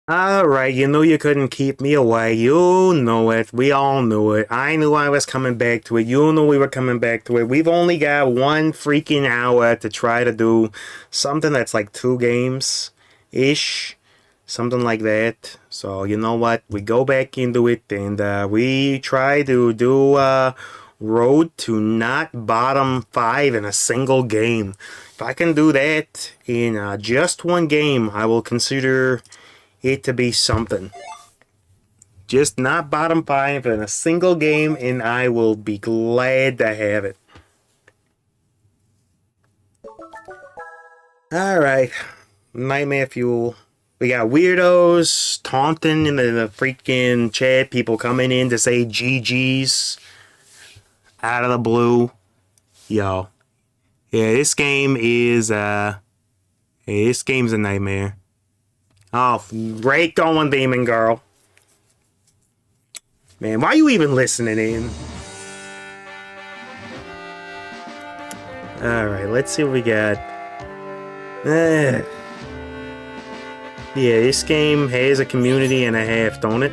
Alright, you knew you couldn't keep me away. You know it. We all knew it. I knew I was coming back to it. You knew we were coming back to it. We've only got 1 freaking hour to try to do something that's like 2 games-ish. Something like that. So, you know what? We go back into it and we try to do road to not bottom 5 in a single game. If I can do that in just 1 game, I will consider it to be something. Just not bottom 5 in a single game, and I will be glad to have it. Alright. Nightmare Fuel. We got weirdos taunting in the freaking chat, people coming in to say GG's out of the blue. Yo. Yeah, this game is this game's a nightmare. Oh, great going, Demon Girl. Man, why are you even listening in? Alright, let's see what we got. Yeah, this game has a community and a half, don't it?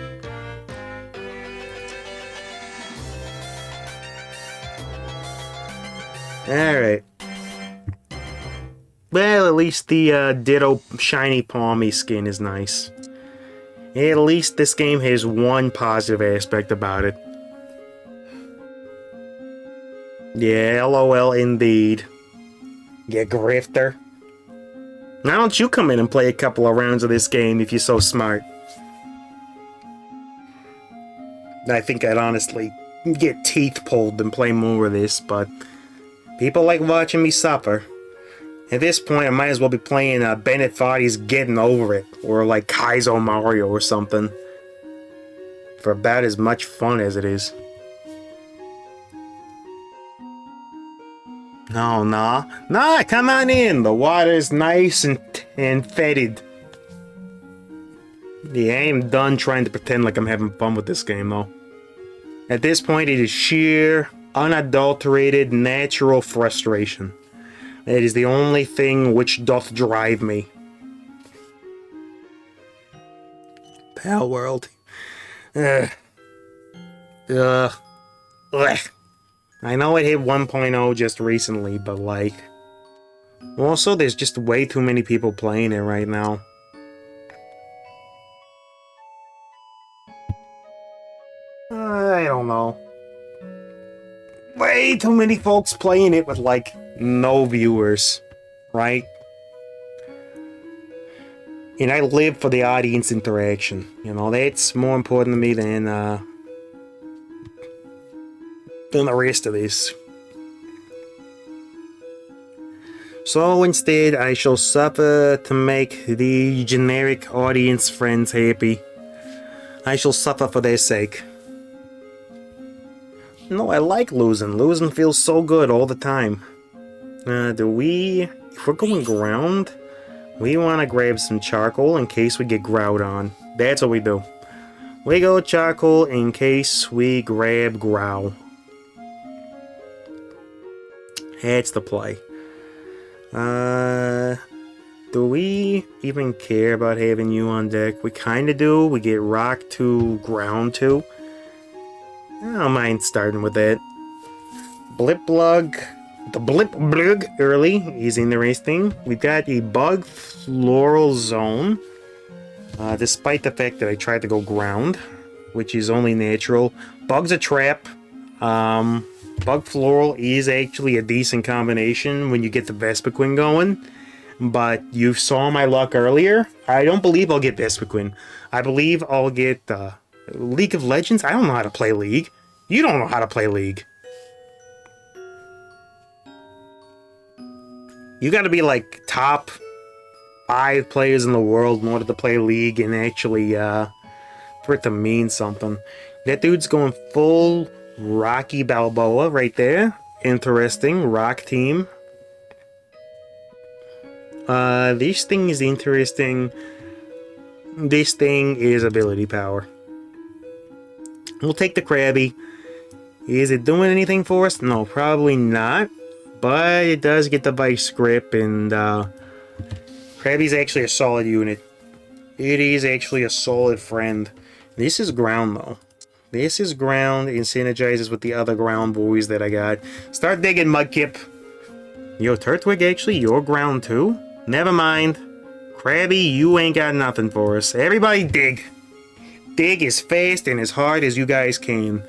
Alright. Well, at least the Ditto Shiny Palmy skin is nice. At least this game has one positive aspect about it. Yeah, LOL indeed. You grifter. Why don't you come in and play a couple of rounds of this game if you're so smart? I think I'd honestly get teeth pulled and play more of this, but people like watching me suffer. At this point, I might as well be playing Bennett Foddy's Getting Over It, or like Kaizo Mario or something, for about as much fun as it is. No, nah. Nah, come on in. The water's nice and fetid. Yeah, I am done trying to pretend like I'm having fun with this game, though. At this point, it is sheer, unadulterated, natural frustration. It is the only thing which doth drive me. Pal World. Ugh. Ugh. Ugh. I know it hit 1.0 just recently, but like... Also, there's just way too many people playing it right now. I don't know. Way too many folks playing it with, like, no viewers, right? And I live for the audience interaction. You know, that's more important to me than the rest of this. So instead, I shall suffer to make the generic audience friends happy. I shall suffer for their sake. No, I like losing. Losing feels so good all the time. If we're going ground, we want to grab some charcoal in case we get growled on. That's what we do. We go charcoal in case we grab growl. That's the play. Do we even care about having you on deck? We kinda do. We get rock to ground to. I don't mind starting with that. Blipblug. The Blipblug early is interesting. We've got a bug floral zone. Despite the fact that I tried to go ground, which is only natural. Bug's a trap. Bug floral is actually a decent combination when you get the Vespiquen going. But you saw my luck earlier. I don't believe I'll get Vespiquen. I believe I'll get League of Legends. I don't know how to play League. You don't know how to play League. You gotta be like top 5 players in the world in order to play League and actually for it to mean something. That dude's going full Rocky Balboa right there. Interesting. Rock team. This thing is interesting. This thing is ability power. We'll take the Krabby. Is it doing anything for us? No, probably not. But it does get the Vice Grip, and Krabby's actually a solid unit. It is actually a solid friend. This is ground, though. This is ground and synergizes with the other ground boys that I got. Start digging, Mudkip. Yo, Turtwig, actually, you're ground too? Never mind. Krabby, you ain't got nothing for us. Everybody dig. Dig as fast and as hard as you guys can.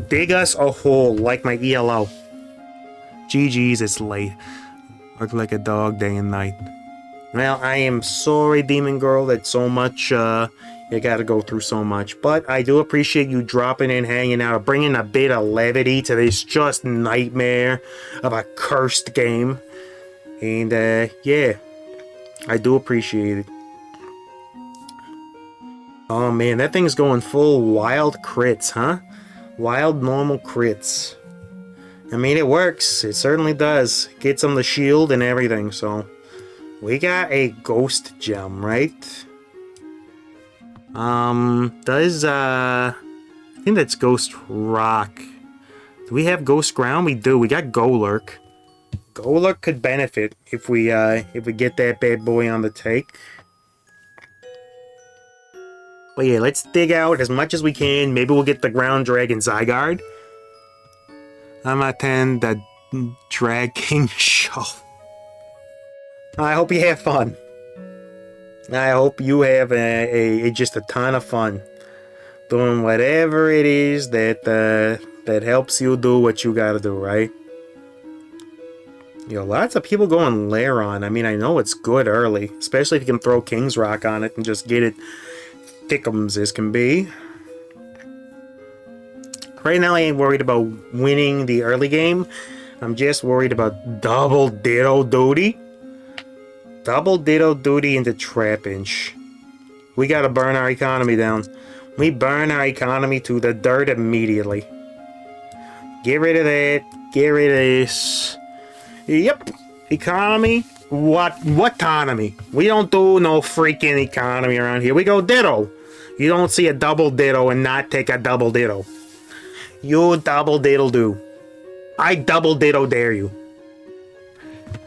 Dig us a hole like my ELO. GG's, it's late. Work like a dog day and night. Well, I am sorry, Demon Girl, that so much, you gotta go through so much. But I do appreciate you dropping in, hanging out, bringing a bit of levity to this just nightmare of a cursed game. And, yeah, I do appreciate it. Oh man, that thing's going full wild crits, huh? Wild normal crits. I mean, it works. It certainly does. Gets them the shield and everything, so... We got a ghost gem, right? I think that's ghost rock. Do we have ghost ground? We do. We got Golurk. Golurk could benefit if we get that bad boy on the take. But yeah, let's dig out as much as we can. Maybe we'll get the ground dragon Zygarde. I'm attend the Drag King show. I hope you have fun. I hope you have just a ton of fun doing whatever it is that helps you do what you gotta do, right? Yo, lots of people going Laron. I mean, I know it's good early, especially if you can throw King's Rock on it and just get it thickums as can be. Right now, I ain't worried about winning the early game. I'm just worried about double ditto duty. Double ditto duty into Trapinch. We gotta burn our economy down. We burn our economy to the dirt immediately. Get rid of that. Get rid of this. Yep. Economy. What economy? We don't do no freaking economy around here. We go ditto. You don't see a double ditto and not take a double ditto. You double ditto do. I double ditto dare you.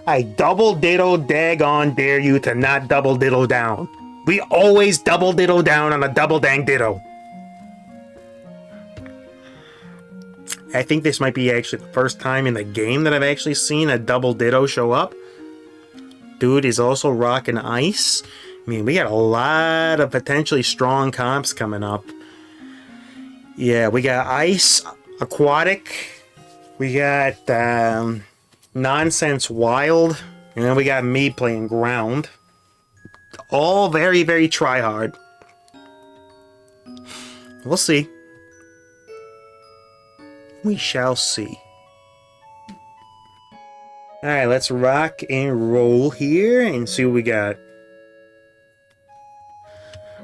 I double ditto daggone dare you to not double ditto down. We always double ditto down on a double dang ditto. I think this might be actually the first time in the game that I've actually seen a double ditto show up. Dude is also rocking ice. I mean, we got a lot of potentially strong comps coming up. Yeah, we got ice, aquatic. We got nonsense wild, and then we got me playing ground. All very, very try hard. We'll see. We shall see. Alright, let's rock and roll here and see what we got.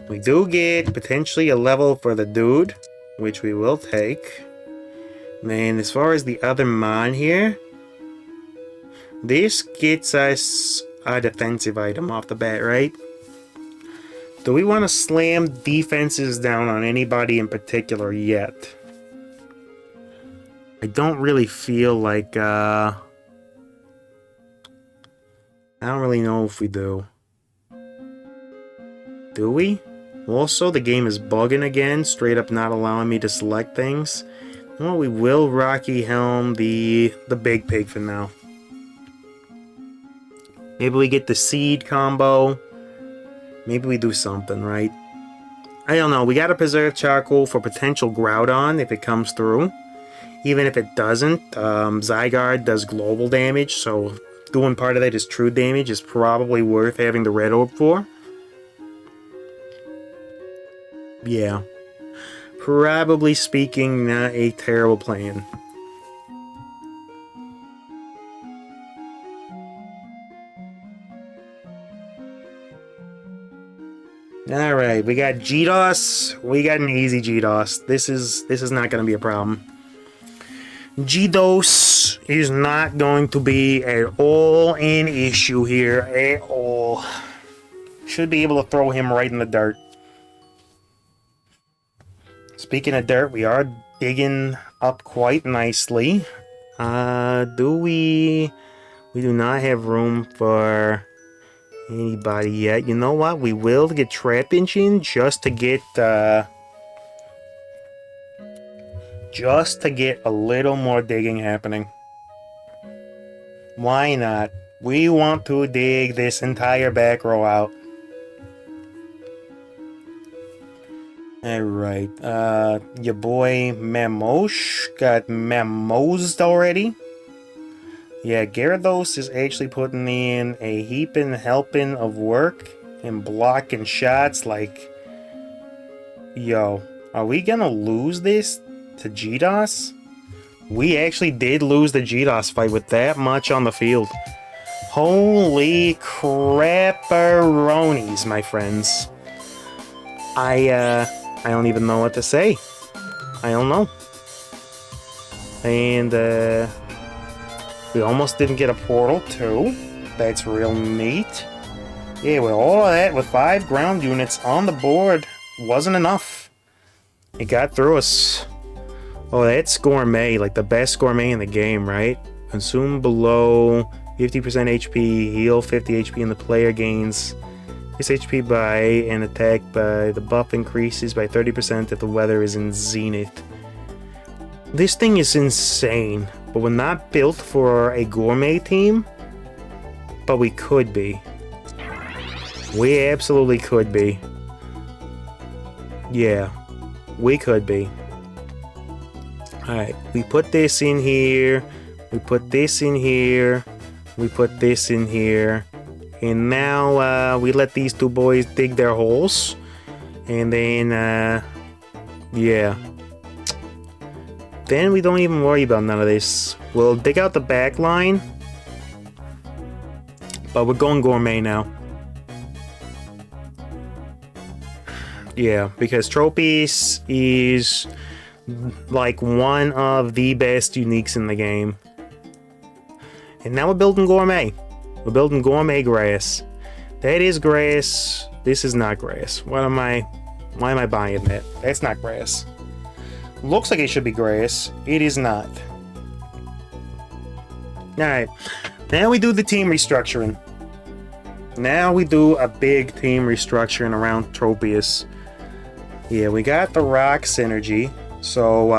We do get potentially a level for the dude, which we will take. Man, as far as the other mon here, this gets us a defensive item off the bat, right? Do we want to slam defenses down on anybody in particular yet? I don't really feel like, I don't really know if we do. Do we? Also, the game is bugging again, straight up not allowing me to select things. Well, we will Rocky Helm the big pig for now. Maybe we get the seed combo. Maybe we do something, right? I don't know. We gotta preserve charcoal for potential Groudon if it comes through. Even if it doesn't, Zygarde does global damage, so doing part of that as true damage is probably worth having the red orb for. Yeah. Probably speaking, not a terrible plan. Alright, we got GDOS. We got an easy GDOS. This is not going to be a problem. GDOS is not going to be at all an issue here at all. Should be able to throw him right in the dirt. Speaking of dirt, we are digging up quite nicely. We do not have room for anybody yet. You know what? We will get Trap Engine just to get a little more digging happening. Why not? We want to dig this entire back row out. Alright, your boy Mamosh got Mamosed already. Yeah, Gyarados is actually putting in a heaping helping of work and blocking shots like... Yo, are we gonna lose this to GDOS? We actually did lose the GDOS fight with that much on the field. Holy crapperonis, my friends. I don't even know what to say. I don't know. And, we almost didn't get a portal, too. That's real neat. Yeah, with all of that, with 5 ground units on the board, wasn't enough. It got through us. Oh, that's Gourmet, like the best Gourmet in the game, right? Consume below 50% HP, heal 50 HP, and the player gains this HP by an attack by the buff increases by 30% if the weather is in Zenith. This thing is insane, but we're not built for a Gourmet team, but we could be. We absolutely could be. Yeah, we could be. Alright, we put this in here, we put this in here, we put this in here, and now we let these two boys dig their holes, and then, yeah. Then we don't even worry about none of this. We'll dig out the back line, but we're going Gourmet now. Yeah, because Tropius is like one of the best uniques in the game. And now we're building Gourmet. We're building Gourmet grass. That is grass. This is not grass. Why am I buying that? That's not grass. Looks like it should be grass. It is not. Alright. Now we do the team restructuring. Now we do a big team restructuring around Tropius. Yeah, we got the rock synergy. So,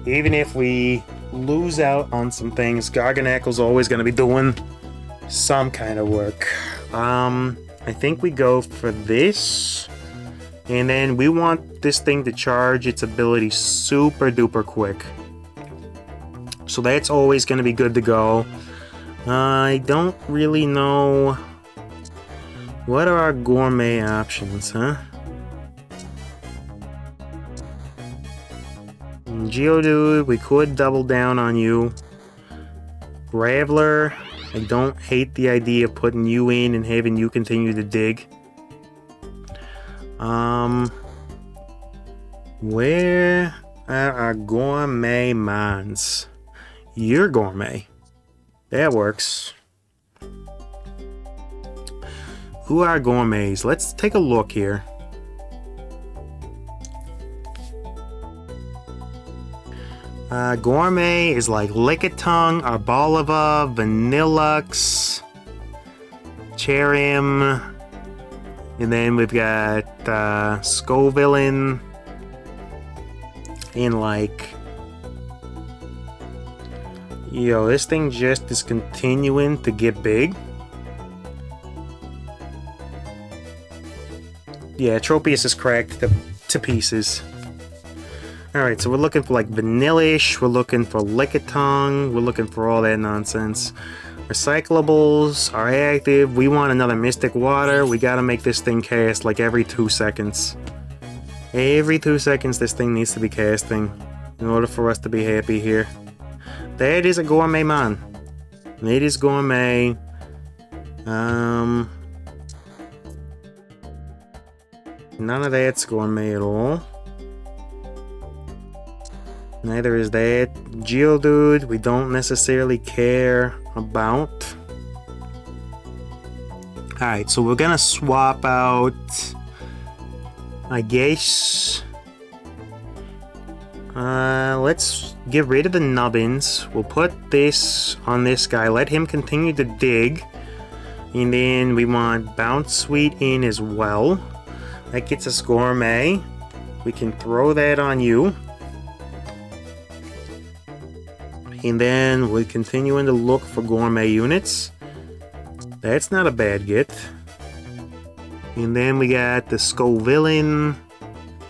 even if we lose out on some things, Garganacle's always going to be doing some kind of work. I think we go for this. And then we want this thing to charge its ability super duper quick. So that's always going to be good to go. I don't really know... What are our Gourmet options, huh? Geodude, we could double down on you. Graveler, I don't hate the idea of putting you in and having you continue to dig. Where are our Gourmet mons? You're Gourmet. That works. Who are Gourmets? Let's take a look here. Gourmet is like Lickitung, Arboliva, Vanillux, Cherim, and then we've got Scovillain, and like, yo, this thing just is continuing to get big. Yeah, Tropius is cracked to pieces. Alright, so we're looking for like Vanillish, we're looking for Lickitung, we're looking for all that nonsense. Recyclables are active, we want another Mystic Water, we gotta make this thing cast like every 2 seconds. Every 2 seconds this thing needs to be casting in order for us to be happy here. That is a Gourmet mon. It is Gourmet. None of that's Gourmet at all. Neither is that. Geodude, we don't necessarily care about. Alright, so we're gonna swap out, I guess. Let's get rid of the nubbins. We'll put this on this guy. Let him continue to dig. And then we want Bounce Sweet in as well. That gets us Gourmet. We can throw that on you. And then we're continuing to look for Gourmet units. That's not a bad get. And then we got the Skull Villain.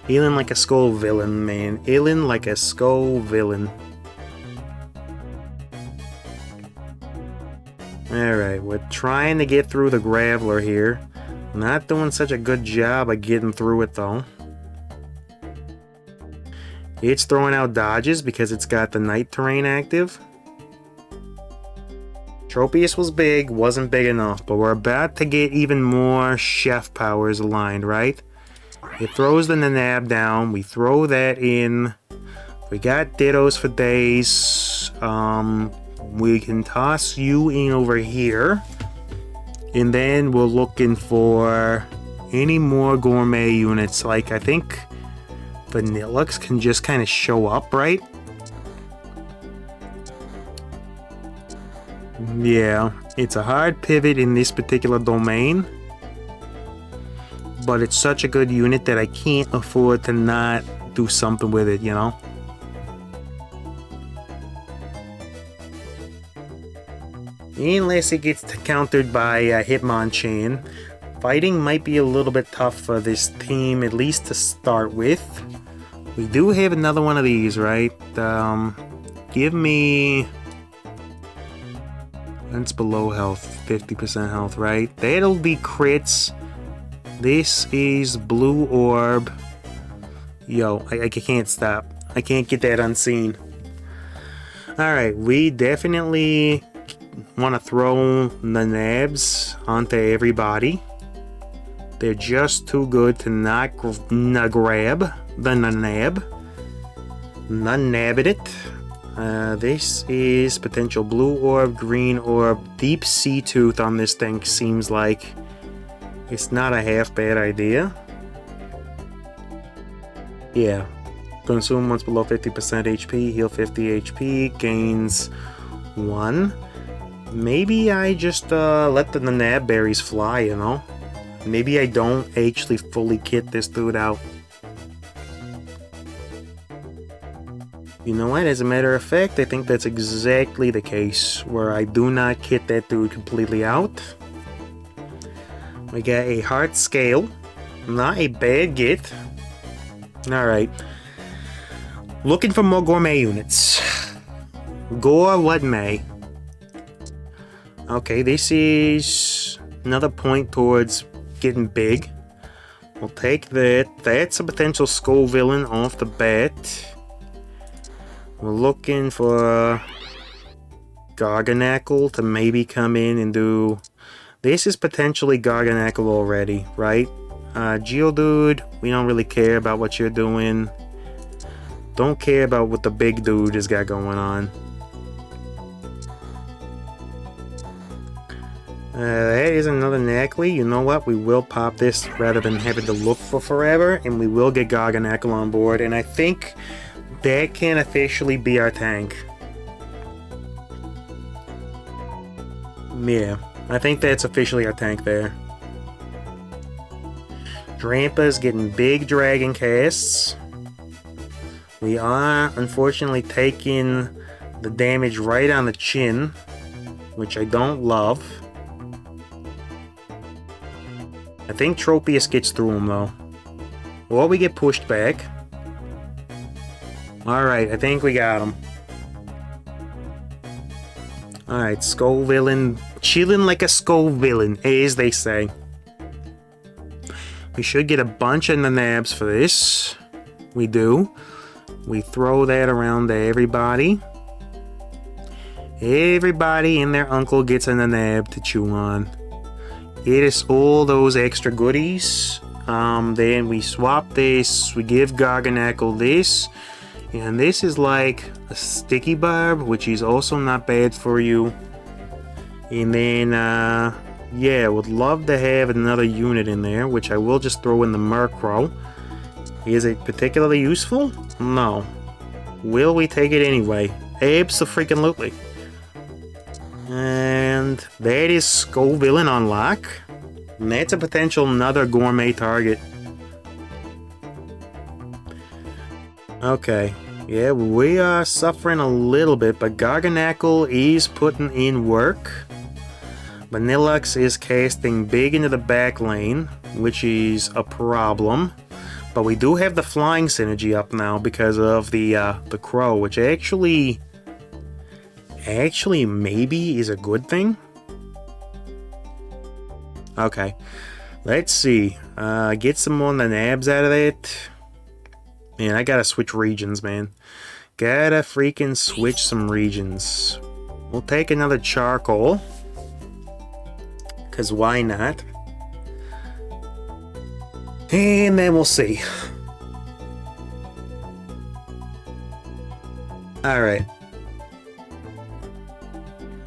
Illin like a Skull Villain, man. Illin like a Skull Villain. Alright, we're trying to get through the Graveler here. Not doing such a good job of getting through it though. It's throwing out dodges because it's got the night terrain active. Tropius was big, wasn't big enough, but we're about to get even more chef powers aligned, right? It throws the Nanab down, we throw that in. We got Dittos for days. We can toss you in over here. And then we're looking for any more Gourmet units. Like, I think Vanillux can just kind of show up, right? Yeah, it's a hard pivot in this particular domain. But it's such a good unit that I can't afford to not do something with it, you know? Unless it gets countered by Hitmonchan. Fighting might be a little bit tough for this team, at least to start with. We do have another one of these, right? Give me... That's below health, 50% health, right? That'll be crits. This is Blue Orb. Yo, I can't stop. I can't get that unseen. Alright, we definitely want to throw Nanabs onto everybody. They're just too good to not grab the Nanab. Nanabit it. This is potential Blue Orb, Green Orb. Deep Sea Tooth on this thing seems like it's not a half bad idea. Yeah. Consume once below 50% HP, heal 50 HP, gains 1. Maybe I just let the Nanab berries fly, you know? Maybe I don't actually fully kit this dude out. You know what? As a matter of fact, I think that's exactly the case, where I do not kit that dude completely out. We got a Heart Scale. Not a bad get. Alright. Looking for more Gourmet units. Gore what may. Okay, this is another point towards getting big. We'll take that. That's a potential Skull Villain off the bat. We're looking for Garganackle to maybe come in and do... This is potentially Garganackle already, right? Geodude, we don't really care about what you're doing. Don't care about what the big dude has got going on. That is another Knackley. You know what? We will pop this rather than having to look for forever, and we will get Garganackle on board, and I think that can officially be our tank. Yeah, I think that's officially our tank there. Drampa's getting big dragon casts. We are unfortunately taking the damage right on the chin, which I don't love. I think Tropius gets through him though. Or we get pushed back. Alright, I think we got him. Alright, Skull Villain. Chilling like a Skull Villain, as they say. We should get a bunch of Nanabs for this. We do. We throw that around to everybody. Everybody and their uncle gets a Nanab to chew on. It is all those extra goodies. Then we swap this. We give Garganackle this. And this is like a Sticky Barb, which is also not bad for you. And then, yeah, would love to have another unit in there, which I will just throw in the Murkrow. Is it particularly useful? No. Will we take it anyway? Abso-freaking-lutely. And that is Scoville on lock. And that's a potential another gourmet target. Okay. Yeah, we are suffering a little bit, but Garganackle is putting in work. Vanillux is casting big into the back lane, which is a problem. But we do have the flying synergy up now because of the crow, which actually maybe is a good thing. Okay, let's see. Get some more nabs out of that. Man, I gotta switch regions, man. Gotta freaking switch some regions. We'll take another charcoal. Because why not? And then we'll see. Alright.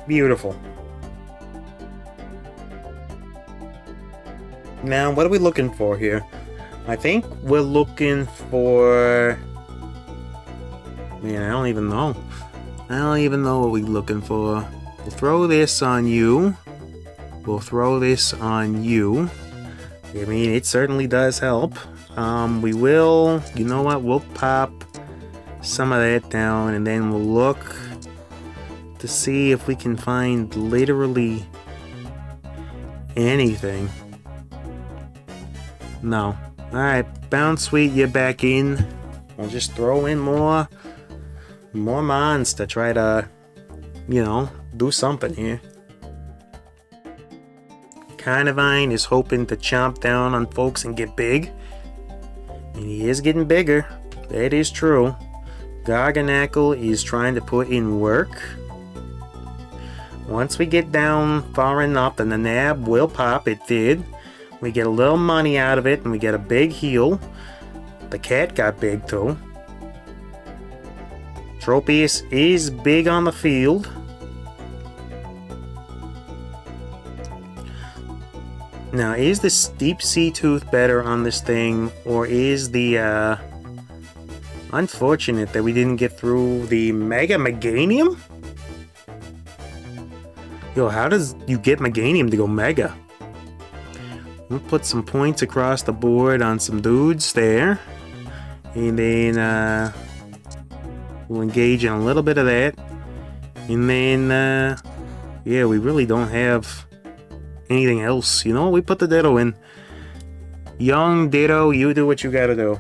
Beautiful. Now, what are we looking for here? I think we're looking for... Man, I don't even know. I don't even know what we're looking for. We'll throw this on you. We'll throw this on you. I mean, it certainly does help. We will... You know what? We'll pop some of that down, and then we'll look to see if we can find literally anything. No. Alright, Bounce Sweet, you're back in. We'll just throw in more mons to try to, you know, do something here. Carnivine is hoping to chomp down on folks and get big. And he is getting bigger. That is true. Garganackle is trying to put in work. Once we get down far enough and the nab will pop, it did. We get a little money out of it and we get a big heal. The cat got big too. Tropius is big on the field. Now, is the Deep Sea Tooth better on this thing, or is the, unfortunate that we didn't get through the Mega Meganium? Yo, how does you get Meganium to go Mega? We'll put some points across the board on some dudes there. And then, we'll engage in a little bit of that. And then, yeah, we really don't have anything else. You know, we put the Ditto in. Young Ditto, you do what you gotta do.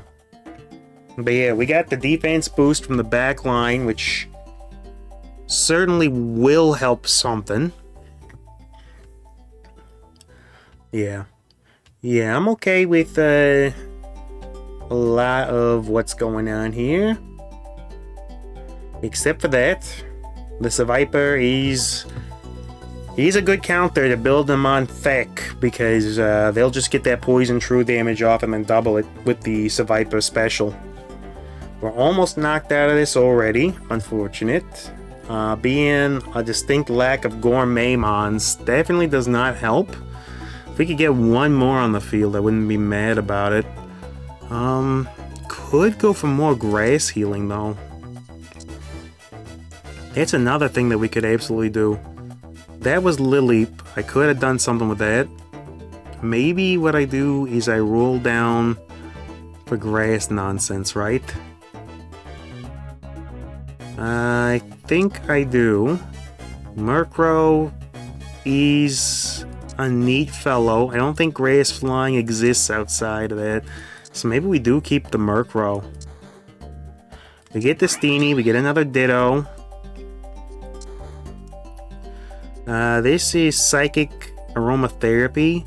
But yeah, we got the defense boost from the back line, which certainly will help something. Yeah. Yeah, I'm okay with a lot of what's going on here. Except for that, the Seviper, he's a good counter to build them on thick, because they'll just get that poison true damage off him and double it with the Seviper special. We're almost knocked out of this already, unfortunate. Being a distinct lack of gourmet mons definitely does not help. If we could get one more on the field, I wouldn't be mad about it. Could go for more grass healing though. That's another thing that we could absolutely do. That was Lileep. I could have done something with that. Maybe what I do is I roll down for grass nonsense, right? I think I do. Murkrow is a neat fellow. I don't think grass flying exists outside of that. So maybe we do keep the Murkrow. We get the Steenie, we get another Ditto. This is Psychic Aromatherapy.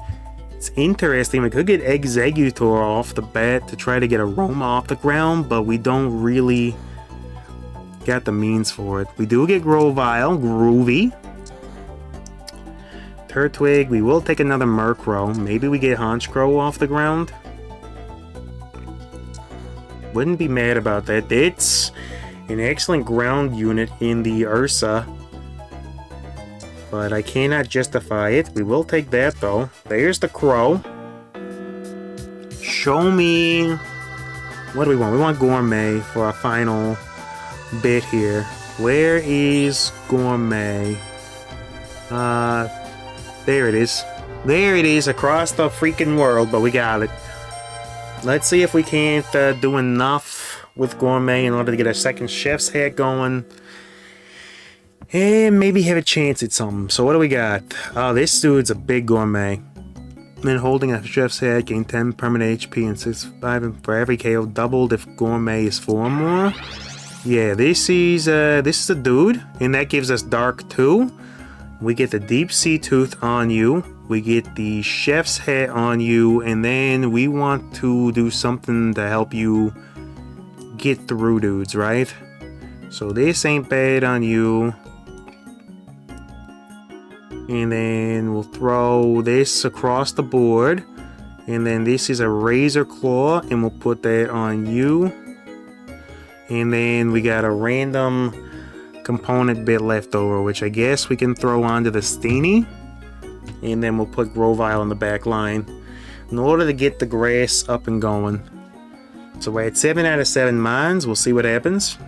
It's interesting, we could get Exeggutor off the bat to try to get Aroma off the ground, but we don't really got the means for it. We do get Grovyle, groovy. Turtwig, we will take another Murkrow. Maybe we get Honchkrow off the ground. Wouldn't be mad about that. It's an excellent ground unit in the Ursa, but I cannot justify it. We will take that though. There's the Crow. Show me... What do we want? We want Gourmet for our final bit here. Where is Gourmet? There it is. There it is across the freaking world, but we got it. Let's see if we can't do enough with Gourmet in order to get a second chef's hat going. And maybe have a chance at something. So what do we got? Oh, this dude's a big Gourmet. Then holding a chef's hat, gain 10 permanent HP and 6-5 for every KO, doubled if Gourmet is 4 more. Yeah, this is a dude, and that gives us Dark 2. We get the Deep Sea Tooth on you. We get the chef's hat on you, and then we want to do something to help you get through dudes, right? So this ain't bad on you. And then we'll throw this across the board. And then this is a Razor Claw, and we'll put that on you. And then we got a random component bit left over, which I guess we can throw onto the Steenie. And then we'll put Grovyle on the back line in order to get the grass up and going. So we're at 7 out of 7 mines. We'll see what happens.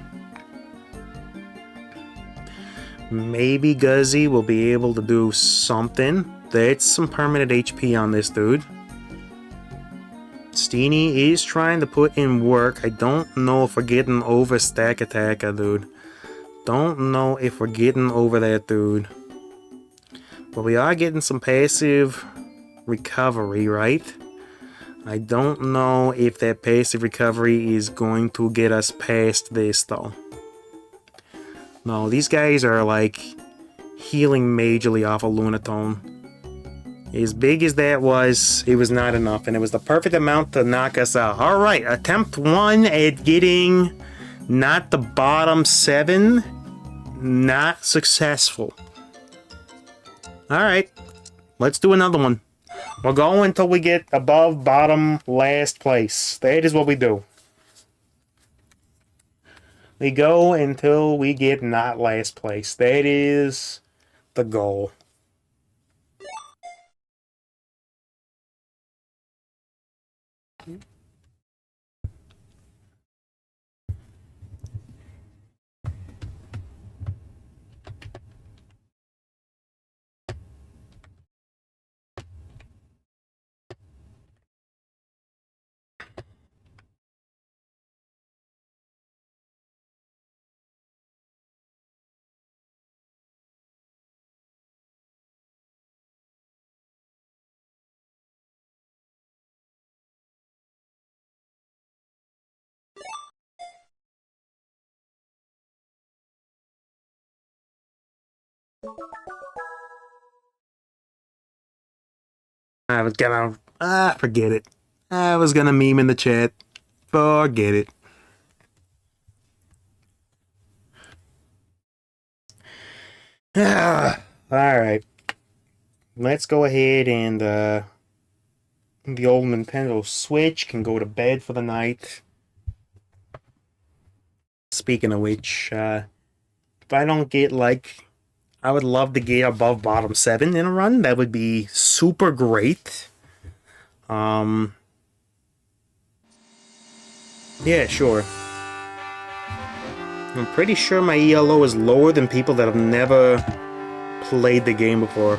Maybe Guzzy will be able to do something. That's some permanent HP on this dude. Steenie is trying to put in work. I don't know if we're getting over Stack Attacker, dude. Don't know if we're getting over that dude. But we are getting some passive recovery, right? I don't know if that passive recovery is going to get us past this, though. No, these guys are like healing majorly off of Lunatone. As big as that was, it was not enough, and it was the perfect amount to knock us out. Alright, attempt 1 at getting not the bottom 7. Not successful. Alright, let's do another one. We'll go until we get above bottom last place. That is what we do. We go until we get not last place. That is the goal. I was gonna... forget it. I was gonna meme in the chat. Forget it. Alright. Let's go ahead and, the old Nintendo Switch can go to bed for the night. Speaking of which, if I don't get, like... I would love to get above bottom 7 in a run. That would be super great. Yeah, sure. I'm pretty sure my ELO is lower than people that have never played the game before.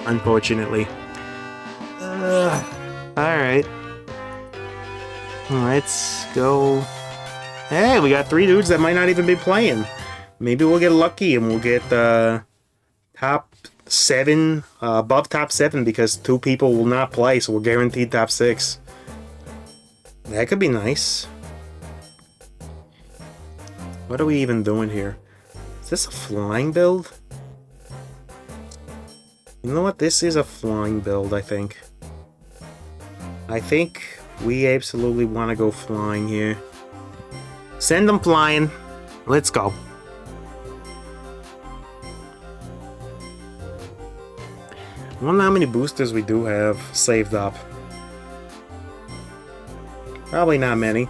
Unfortunately. Alright. Let's go. Hey, we got 3 dudes that might not even be playing. Maybe we'll get lucky and we'll get top 7, above top 7 because 2 people will not play, so we're guaranteed top 6. That could be nice. What are we even doing here? Is this a flying build? You know what? This is a flying build, I think. I think we absolutely want to go flying here. Send them flying. Let's go. I wonder how many boosters we do have saved up. Probably not many.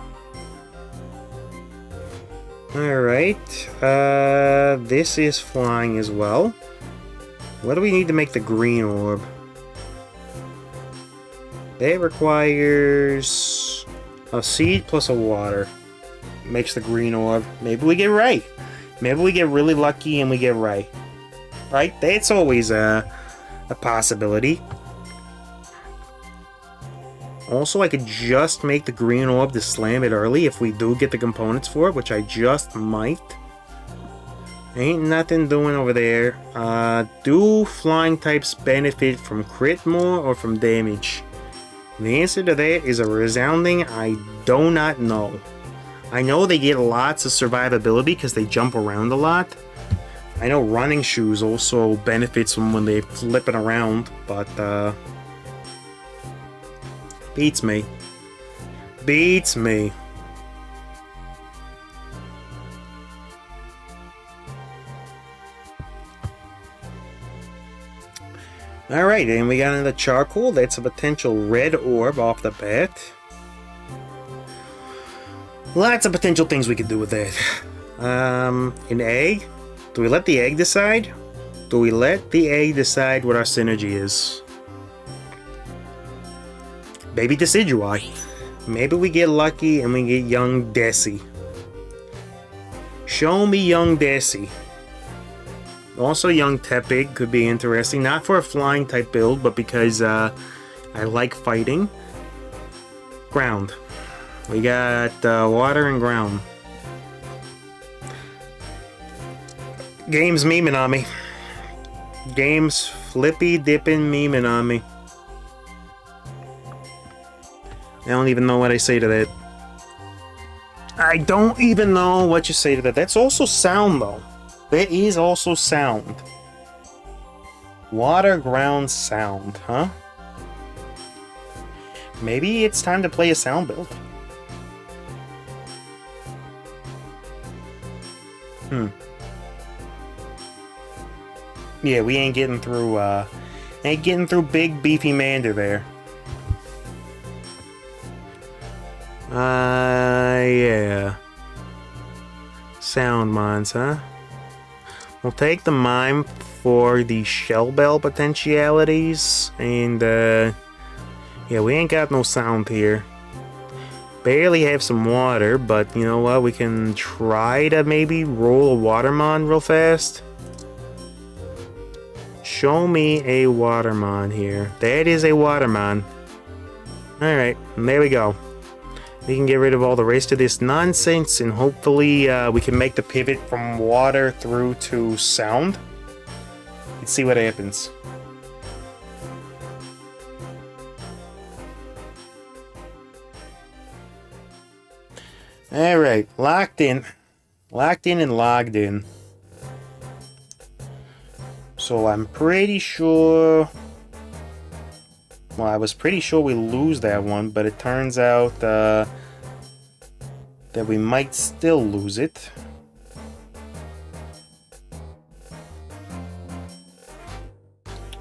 Alright. This is flying as well. What do we need to make the green orb? That requires a seed plus a water. Makes the green orb. Maybe we get right. Maybe we get really lucky and we get right. right? That's always a possibility. Also, I could just make the green orb to slam it early if we do get the components for it, which I just might. Ain't nothing doing over there. Do flying types benefit from crit more or from damage? The answer to that is a resounding I do not know. I know they get lots of survivability because they jump around a lot. I know running shoes also benefits from when they flip it around, but beats me. Beats me. Alright, and we got another charcoal. That's a potential red orb off the bat. Lots of potential things we could do with that. An egg? Do we let the egg decide? Do we let the egg decide what our synergy is? Baby Decidui. Maybe we get lucky and we get young Desi. Show me young Desi. Also, young Tepig could be interesting. Not for a flying type build, but because I like fighting. Ground. We got water and ground. Game's memeing on me. Game's flippy dipping memeing on me. I don't even know what I say to that. I don't even know what you say to that. That's also sound, though. That is also sound. Water, ground, sound, huh? Maybe it's time to play a sound build. Yeah, we ain't getting through, big beefy Mander there. Yeah. Sound mines, huh? We'll take the mime for the shell bell potentialities, and yeah, we ain't got no sound here. Barely have some water, but you know what? We can try to maybe roll a watermon real fast. Show me a watermon here. That is a watermon. Alright, there we go. We can get rid of all the rest of this nonsense, and hopefully we can make the pivot from water through to sound. Let's see what happens. Alright, locked in. Locked in and logged in. So I'm pretty sure... Well, I was pretty sure we lose that one, but it turns out that we might still lose it.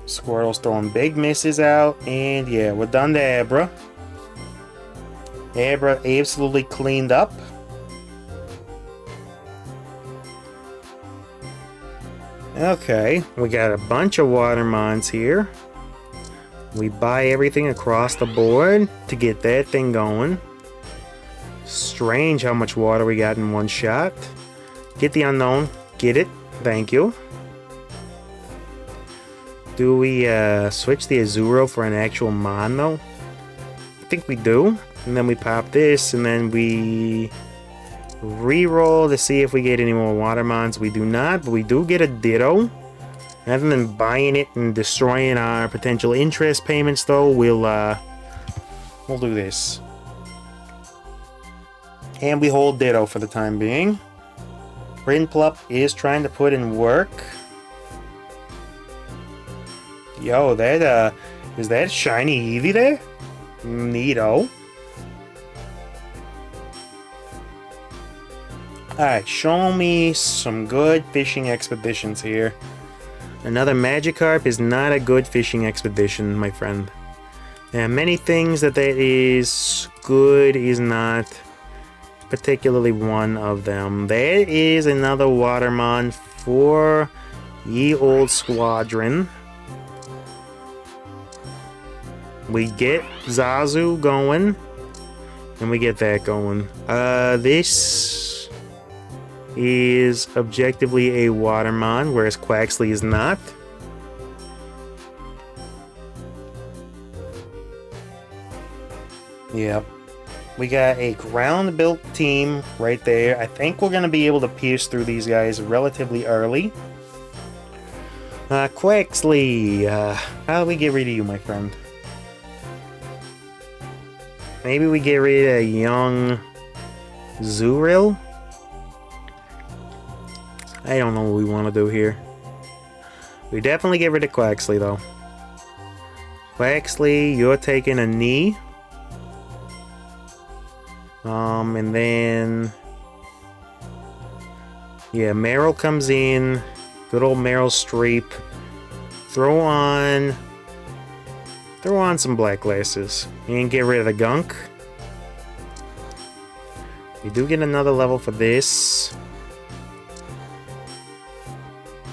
Squirtle's throwing big misses out, and yeah, we're done to Abra. Abra absolutely cleaned up. Okay, we got a bunch of watermons here. We buy everything across the board to get that thing going. Strange how much water we got in one shot. Get the unknown. Get it. Thank you. Do we switch the Azuro for an actual mon though? I think we do. And then we pop this, and then we re-roll to see if we get any more watermons. We do not, but we do get a Ditto. Rather than buying it and destroying our potential interest payments, though, we'll do this. And we hold Ditto for the time being. Rinplup is trying to put in work. Yo, that is that shiny Eevee there? Neato. Alright, show me some good fishing expeditions here. Another Magikarp is not a good fishing expedition, my friend. There are many things that is good is not particularly one of them. There is another Watermon for ye old squadron. We get Zazu going, and we get that going. This... is objectively a Watermon, whereas Quaxley is not. Yep. We got a ground-built team right there. I think we're going to be able to pierce through these guys relatively early. Quaxley, how do we get rid of you, my friend? Maybe we get rid of young Zuril? I don't know what we want to do here. We definitely get rid of Quaxley, though. Quaxley, you're taking a knee. And then... yeah, Meryl comes in. Good old Meryl Streep. Throw on some black glasses. And get rid of the gunk. We do get another level for this.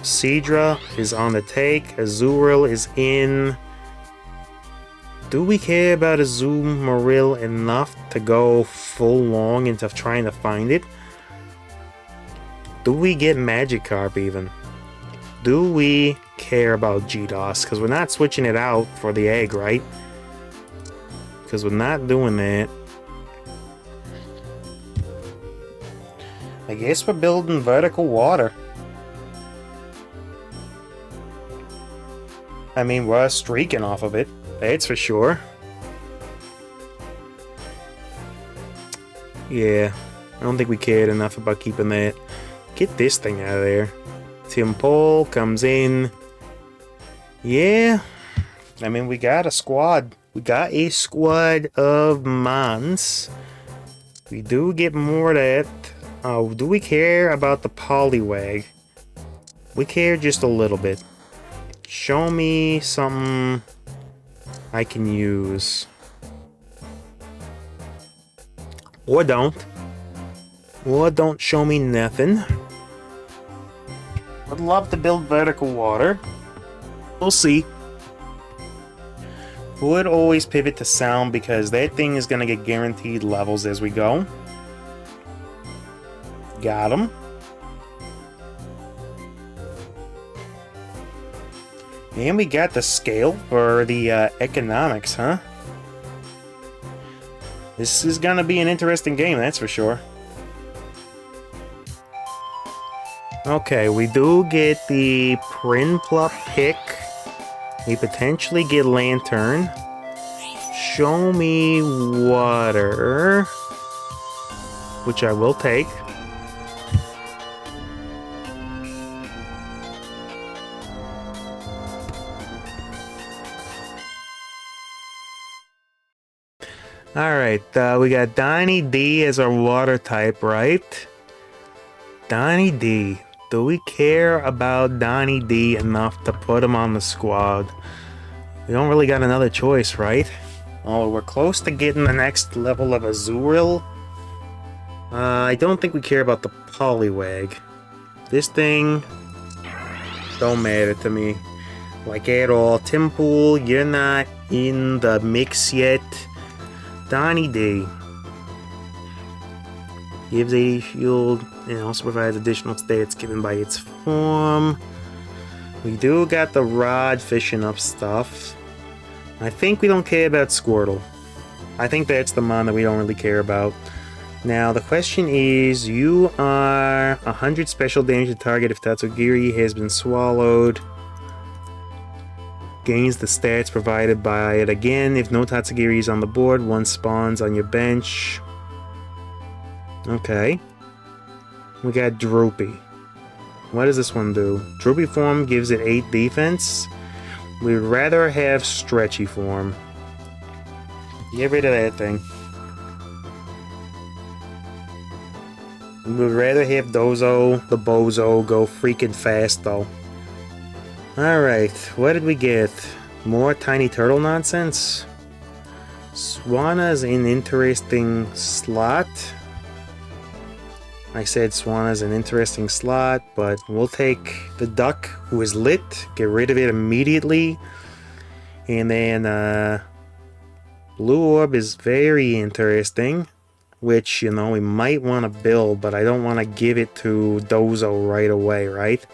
Seadra is on the take. Azurill is in. Do we care about Azumarill enough to go full long into trying to find it? Do we get Magikarp even? Do we care about GDOS? Because we're not switching it out for the egg, right? Because we're not doing that. I guess we're building vertical water. I mean, we're streaking off of it. That's for sure. Yeah, I don't think we cared enough about keeping that. Get this thing out of there. Tim Paul comes in. Yeah, I mean, we got a squad. We got a squad of Mons. We do get more of that. Oh, do we care about the Poliwag? We care just a little bit. Show me something I can use. Or don't. Or don't show me nothing. I'd love to build vertical water. We'll see. Would always pivot to sound because that thing is going to get guaranteed levels as we go. Got him. And we got the scale for the economics, huh? This is gonna be an interesting game, that's for sure. Okay, we do get the Prinplup pick. We potentially get Lantern. Show me water. Which I will take. Alright, we got Donnie D as our water type, right? Donnie D. Do we care about Donnie D enough to put him on the squad? We don't really got another choice, right? Oh, we're close to getting the next level of Azurill. I don't think we care about the Poliwag. This thing don't matter to me. Like at all. Timpool, you're not in the mix yet. Donnie D. Gives a shield and also provides additional stats given by its form. We do got the rod fishing up stuff. I think we don't care about Squirtle. I think that's the mon that we don't really care about. Now the question is, you are 100 special damage to target if Tatsugiri has been swallowed. Gains the stats provided by it again. If no Tatsugiri is on the board, one spawns on your bench. Okay. We got Droopy. What does this one do? Droopy form gives it 8 defense. We'd rather have Stretchy form. Get rid of that thing. We'd rather have Dozo, the Bozo, go freaking fast though. Alright, what did we get? More Tiny Turtle nonsense? Swana's an interesting slot. I said Swana's an interesting slot, but we'll take the duck who is lit, get rid of it immediately. And then Blue Orb is very interesting. which, you know, we might want to build, but I don't want to give it to Dozo right away, right?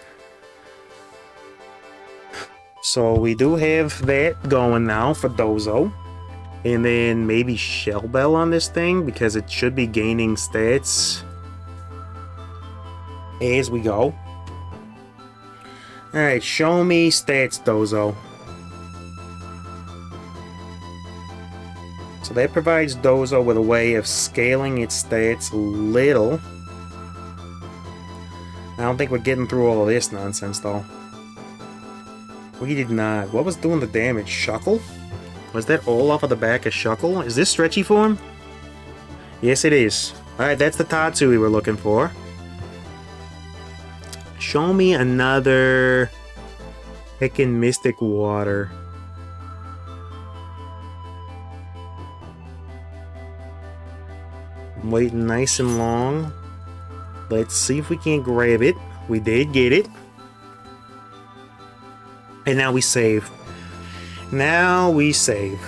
So we do have that going now for Dozo. And then maybe Shell Bell on this thing, because it should be gaining stats as we go. Alright, show me stats, Dozo. So that provides Dozo with a way of scaling its stats a little. I don't think we're getting through all of this nonsense, though. We did not. What was doing the damage? Shuckle? Was that all off of the back of Shuckle? Is this stretchy form? Yes, it is. Alright, that's the Tatsu we were looking for. Show me another heckin' Mystic Water. I'm waiting nice and long. Let's see if we can grab it. We did get it. And now we save. Now we save.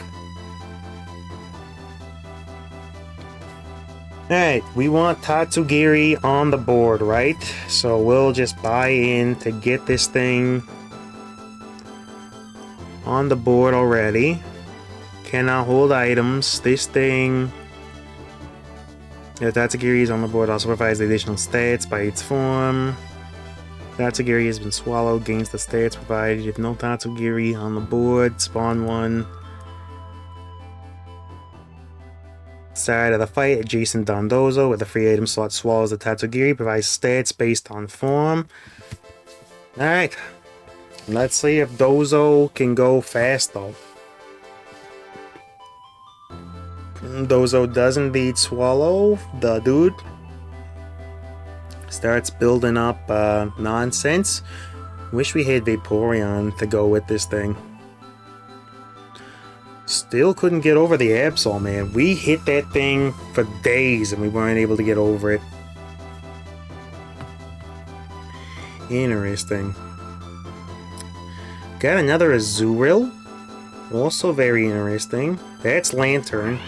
Alright, we want Tatsugiri on the board, right? So we'll just buy in to get this thing on the board already. Cannot hold items. This thing... If Tatsugiri is on the board, also provides the additional stats by its form. Tatsugiri has been swallowed, gains the stats provided. If no Tatsugiri on the board, spawn one. Side of the fight, adjacent Dondozo with a free item slot swallows the Tatsugiri, provides stats based on form. Alright. Let's see if Dozo can go fast though. Dozo does indeed swallow the dude. Starts building up nonsense. Wish we had Vaporeon to go with this thing. Still couldn't get over the Absol, man. We hit that thing for days and we weren't able to get over it. Interesting. Got another Azurill. Also very interesting. That's Lantern.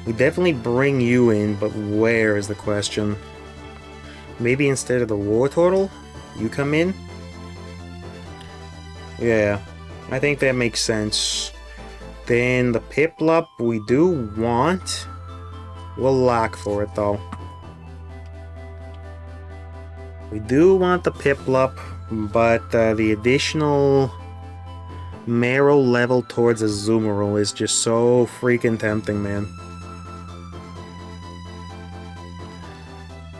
We definitely bring you in, but where is the question? Maybe instead of the War Turtle, you come in? Yeah, I think that makes sense. Then the Piplup we do want. We'll lock for it though. We do want the Piplup, but the additional Marrow level towards Azumarill is just so freaking tempting, man.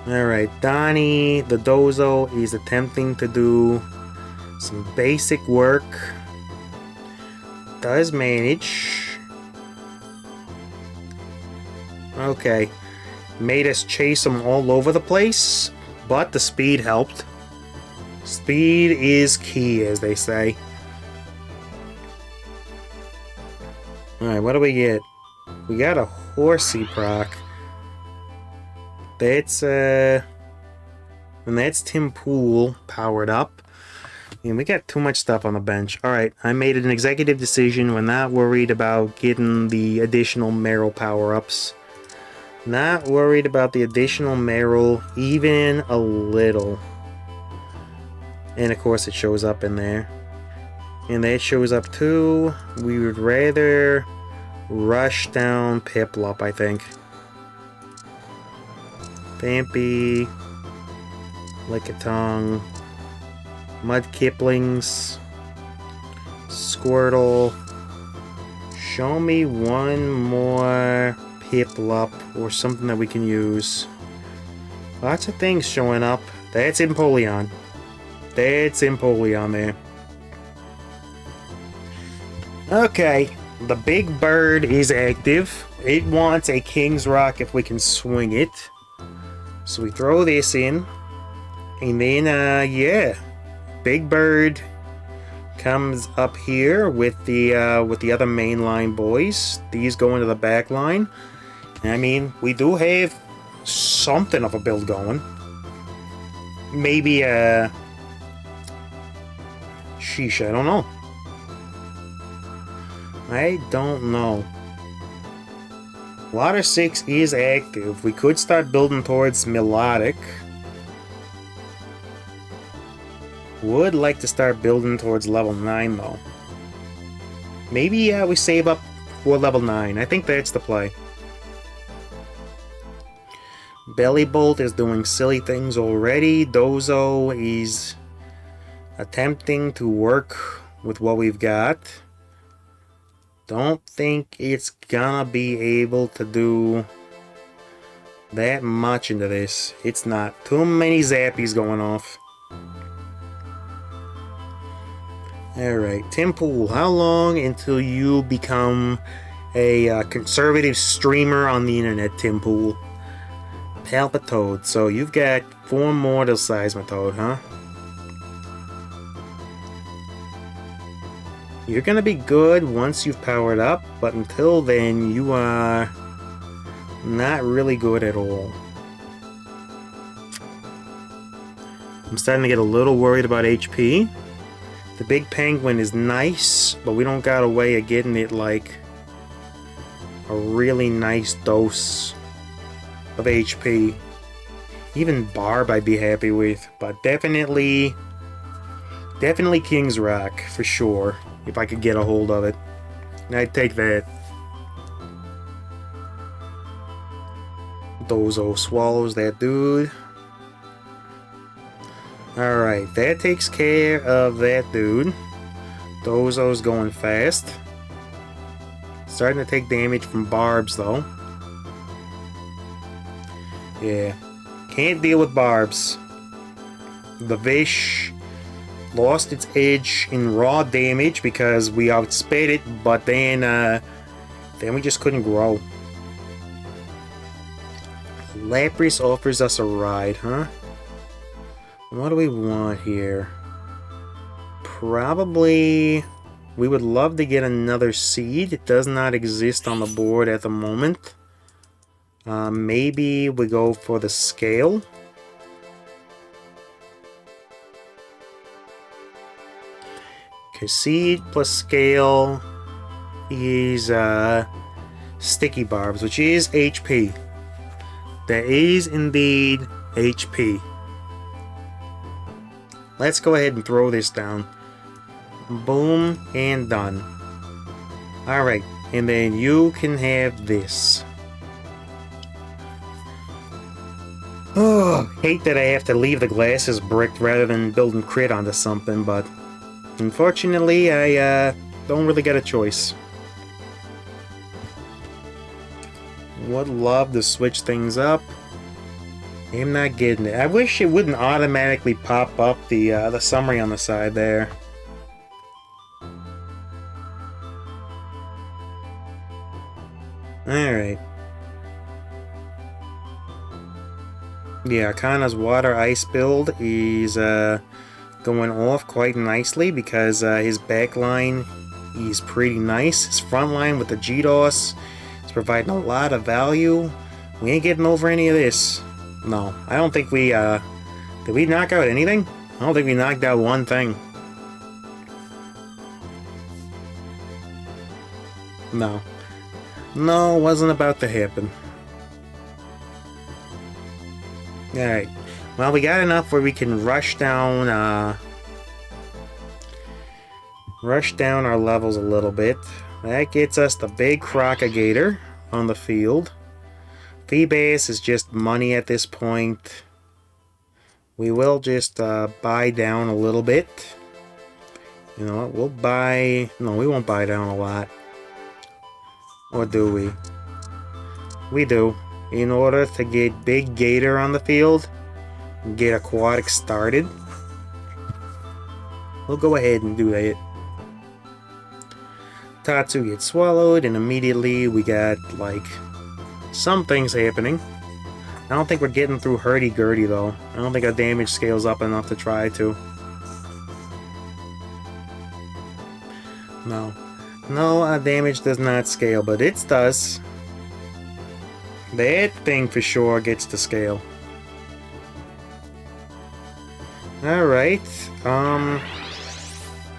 Alright, Donnie, the Dozo, is attempting to do some basic work. Does manage. Okay. Made us chase him all over the place, but the speed helped. Speed is key, as they say. Alright, what do we get? We got a Horsey proc. That's, and that's Tim Pool powered up. And we got too much stuff on the bench. Alright, I made an executive decision. We're not worried about getting the additional Meryl power-ups. Not worried about the additional Meryl, even a little. And of course it shows up in there. And that shows up too. We would rather rush down Piplup, I think. Vampy, Lickitung, Mudkiplings, Squirtle. Show me one more Piplup or something that we can use. Lots of things showing up. That's Empoleon. That's Empoleon there. Okay, the big bird is active. It wants a King's Rock if we can swing it. So we throw this in, and then, yeah, Big Bird comes up here with the other mainline boys. These go into the back line. I mean, we do have something of a build going. Maybe, sheesh, I don't know. I don't know. Water 6 is active. We could start building towards Melodic. Would like to start building towards level 9 though. Maybe we save up for level 9. I think that's the play. Bellybolt is doing silly things already. Dozo is attempting to work with what we've got. Don't think it's gonna be able to do that much into this. It's not. Too many zappies going off. Alright, Tim Pool, how long until you become a conservative streamer on the internet, Tim Pool? Palpitoad, so you've got 4 more to Seismitoad, huh? You're gonna be good once you've powered up, but until then, you are not really good at all. I'm starting to get a little worried about HP. The big penguin is nice, but we don't got a way of getting it like a really nice dose of HP. Even Barb I'd be happy with, but definitely King's Rock for sure, if I could get a hold of it. I'd take that. Dozo swallows that dude. Alright, that takes care of that dude. Dozo's going fast. Starting to take damage from Barbs though. Yeah. Can't deal with Barbs. The Vish lost its edge in raw damage because we outsped it, but then we just couldn't grow. Lapras offers us a ride, huh? What do we want here? Probably we would love to get another seed. It does not exist on the board at the moment. Maybe we go for the scale. Okay, seed plus scale is sticky barbs, which is HP. That is indeed HP. Let's go ahead and throw this down. Boom, and done. Alright, and then you can have this. Oh, hate that I have to leave the glasses bricked rather than building crit onto something, but unfortunately I don't really get a choice. Would love to switch things up. I'm not getting it. I wish it wouldn't automatically pop up the summary on the side there. Alright. Yeah, Arcana's Water Ice build is going off quite nicely because his backline is pretty nice. His front line with the GDOS is providing a lot of value. We ain't getting over any of this. No, I don't think we, did we knock out anything? I don't think we knocked out one thing. No. No, wasn't about to happen. Alright. Well, we got enough where we can rush down our levels a little bit. That gets us the big Crocagator on the field. Feebas is just money at this point. We will just buy down a little bit. You know what? We'll buy... No, we won't buy down a lot. Or do we? We do. In order to get Big Gator on the field, get Aquatic started. We'll go ahead and do that. Tatsu gets swallowed, and immediately we got, like, some things happening. I don't think we're getting through Hurdy-Gurdy, though. I don't think our damage scales up enough to try to. No. No, our damage does not scale, but it does. That thing for sure gets to scale. Alright.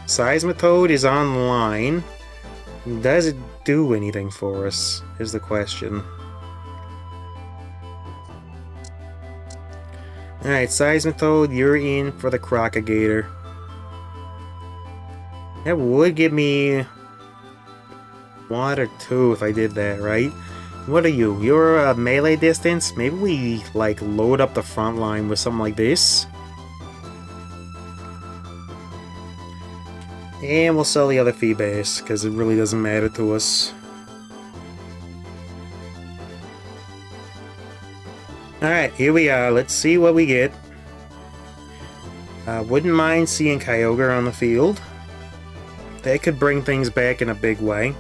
Seismitoad is online. Does it do anything for us, is the question. Alright, Seismitoad, you're in for the Crocagator. That would give me water too if I did that, right? What are you? You're a melee distance? Maybe we, like, load up the front line with something like this. And we'll sell the other Feebase, because it really doesn't matter to us. Alright, here we are. Let's see what we get. Wouldn't mind seeing Kyogre on the field. That could bring things back in a big way.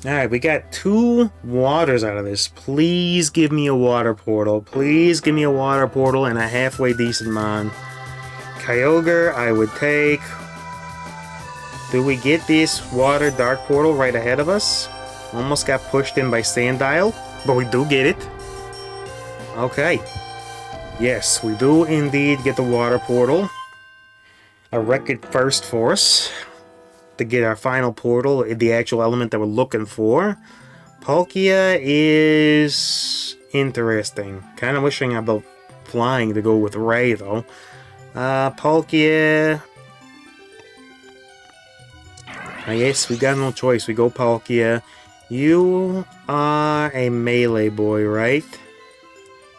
Alright, we got 2 waters out of this. Please give me a water portal. Please give me a water portal and a halfway decent mon. Kyogre, I would take. Do we get this water dark portal right ahead of us? Almost got pushed in by Sandile, but we do get it. Okay. Yes, we do indeed get the water portal. A record first for us to get our final portal, the actual element that we're looking for. Palkia is interesting. Kind of wishing about flying to go with Ray, though. Palkia... I guess we got no choice. We go Palkia. You are a melee boy, right?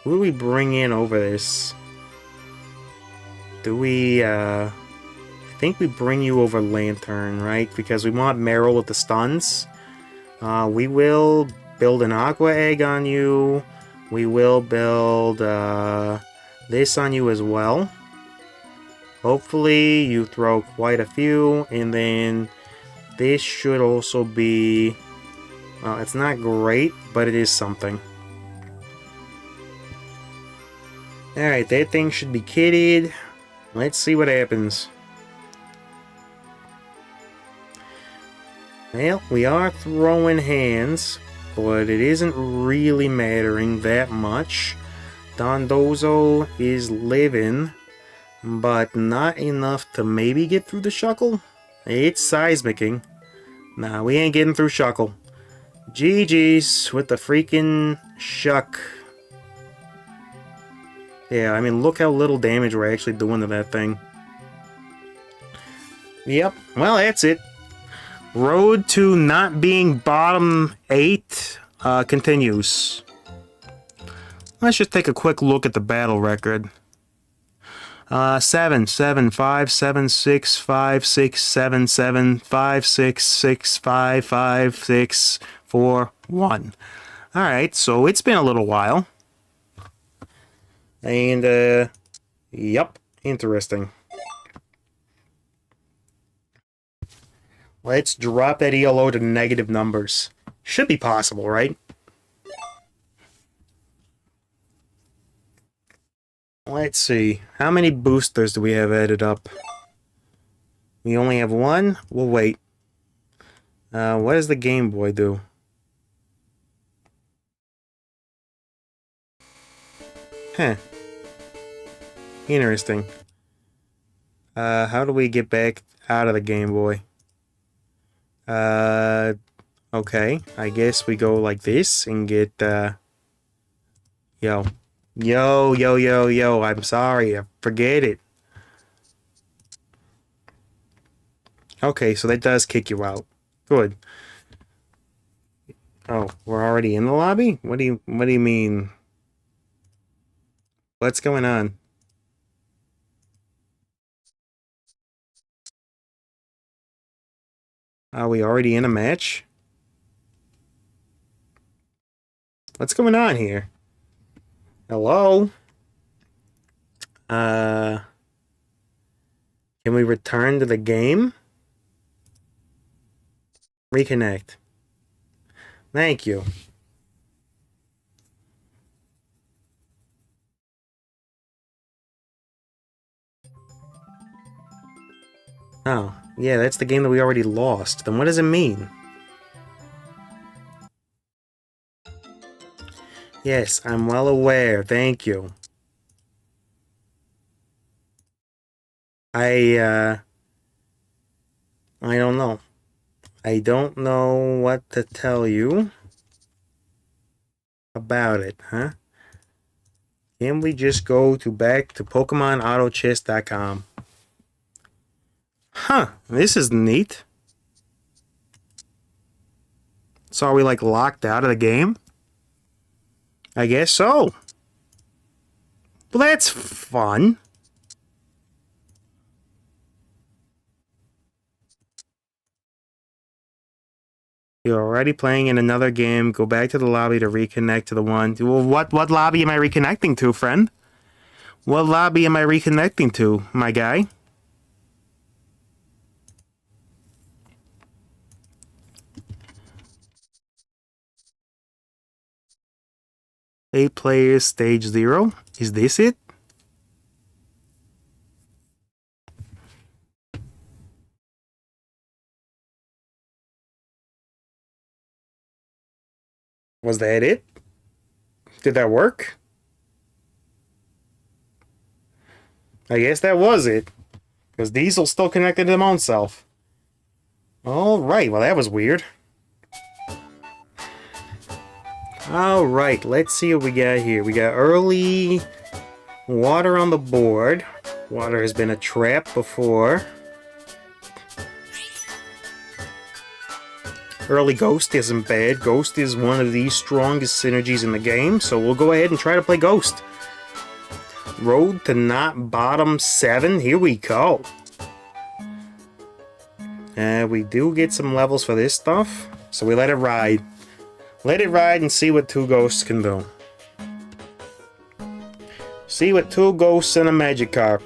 Who do we bring in over this? Do we, I think we bring you over Lantern, right? Because we want Meryl with the stuns. We will build an Aqua Egg on you. We will build, this on you as well. Hopefully you throw quite a few, and then this should also be... Well, it's not great, but it is something. Alright, that thing should be kitted. Let's see what happens. Well, we are throwing hands, but it isn't really mattering that much. Dondozo is living, but not enough to maybe get through the Shuckle. It's seismicking. Nah, we ain't getting through Shuckle. GG's with the freaking Shuck. Yeah, I mean, look how little damage we're actually doing to that thing. Yep, well, that's it. Road to not being bottom 8 continues. Let's just take a quick look at the battle record. 7, 7, 5, 7, 6, 5, 6, 7, 7, 5, 6, 6, 5, 5, 6, 4, 1. Alright, so it's been a little while. And, yep, interesting. Let's drop that ELO to negative numbers. Should be possible, right? Let's see. How many boosters do we have added up? We only have 1? We'll wait. What does the Game Boy do? Huh. Interesting. How do we get back out of the Game Boy? Okay. I guess we go like this and get, Yo. Yo, yo, yo, yo. I'm sorry. Forget it. Okay, so that does kick you out. Good. Oh, we're already in the lobby? What do you mean? What's going on? Are we already in a match? What's going on here? Hello? Can we return to the game? Reconnect. Thank you. Oh, yeah, that's the game that we already lost. Then what does it mean? Yes, I'm well aware. Thank you. I don't know. I don't know what to tell you. about it, huh? Can we just go back to PokemonAutoChess.com? Huh, this is neat. So are we like locked out of the game? I guess so. Well, that's fun. You're already playing in another game. Go back to the lobby to reconnect to the one. Well, what lobby am I reconnecting to, friend? What lobby am I reconnecting to, my guy? Eight players, stage 0. Is this it? Was that it? Did that work? I guess that was it. Because Diesel's still connected to his own self. Alright, well that was weird. Alright, let's see what we got here. We got early water on the board. Water has been a trap before. Early Ghost isn't bad. Ghost is one of the strongest synergies in the game, so we'll go ahead and try to play Ghost. Road to not bottom 7. Here we go. We do get some levels for this stuff, so we let it ride. Let it ride and see what 2 ghosts can do. See what 2 ghosts and a Magikarp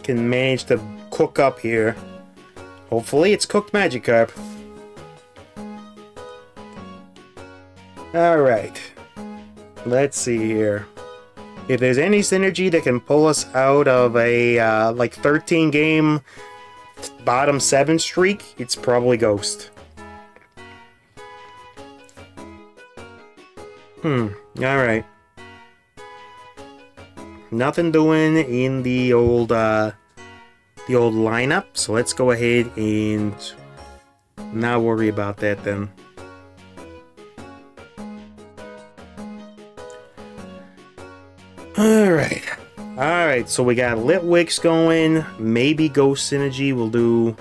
can manage to cook up here. Hopefully it's cooked Magikarp. Alright. Let's see here. If there's any synergy that can pull us out of a like 13 game bottom 7 streak, it's probably Ghost. Alright. Nothing doing in the old lineup, so let's go ahead and not worry about that then. Alright, so we got Litwicks going. Maybe Ghost Synergy will do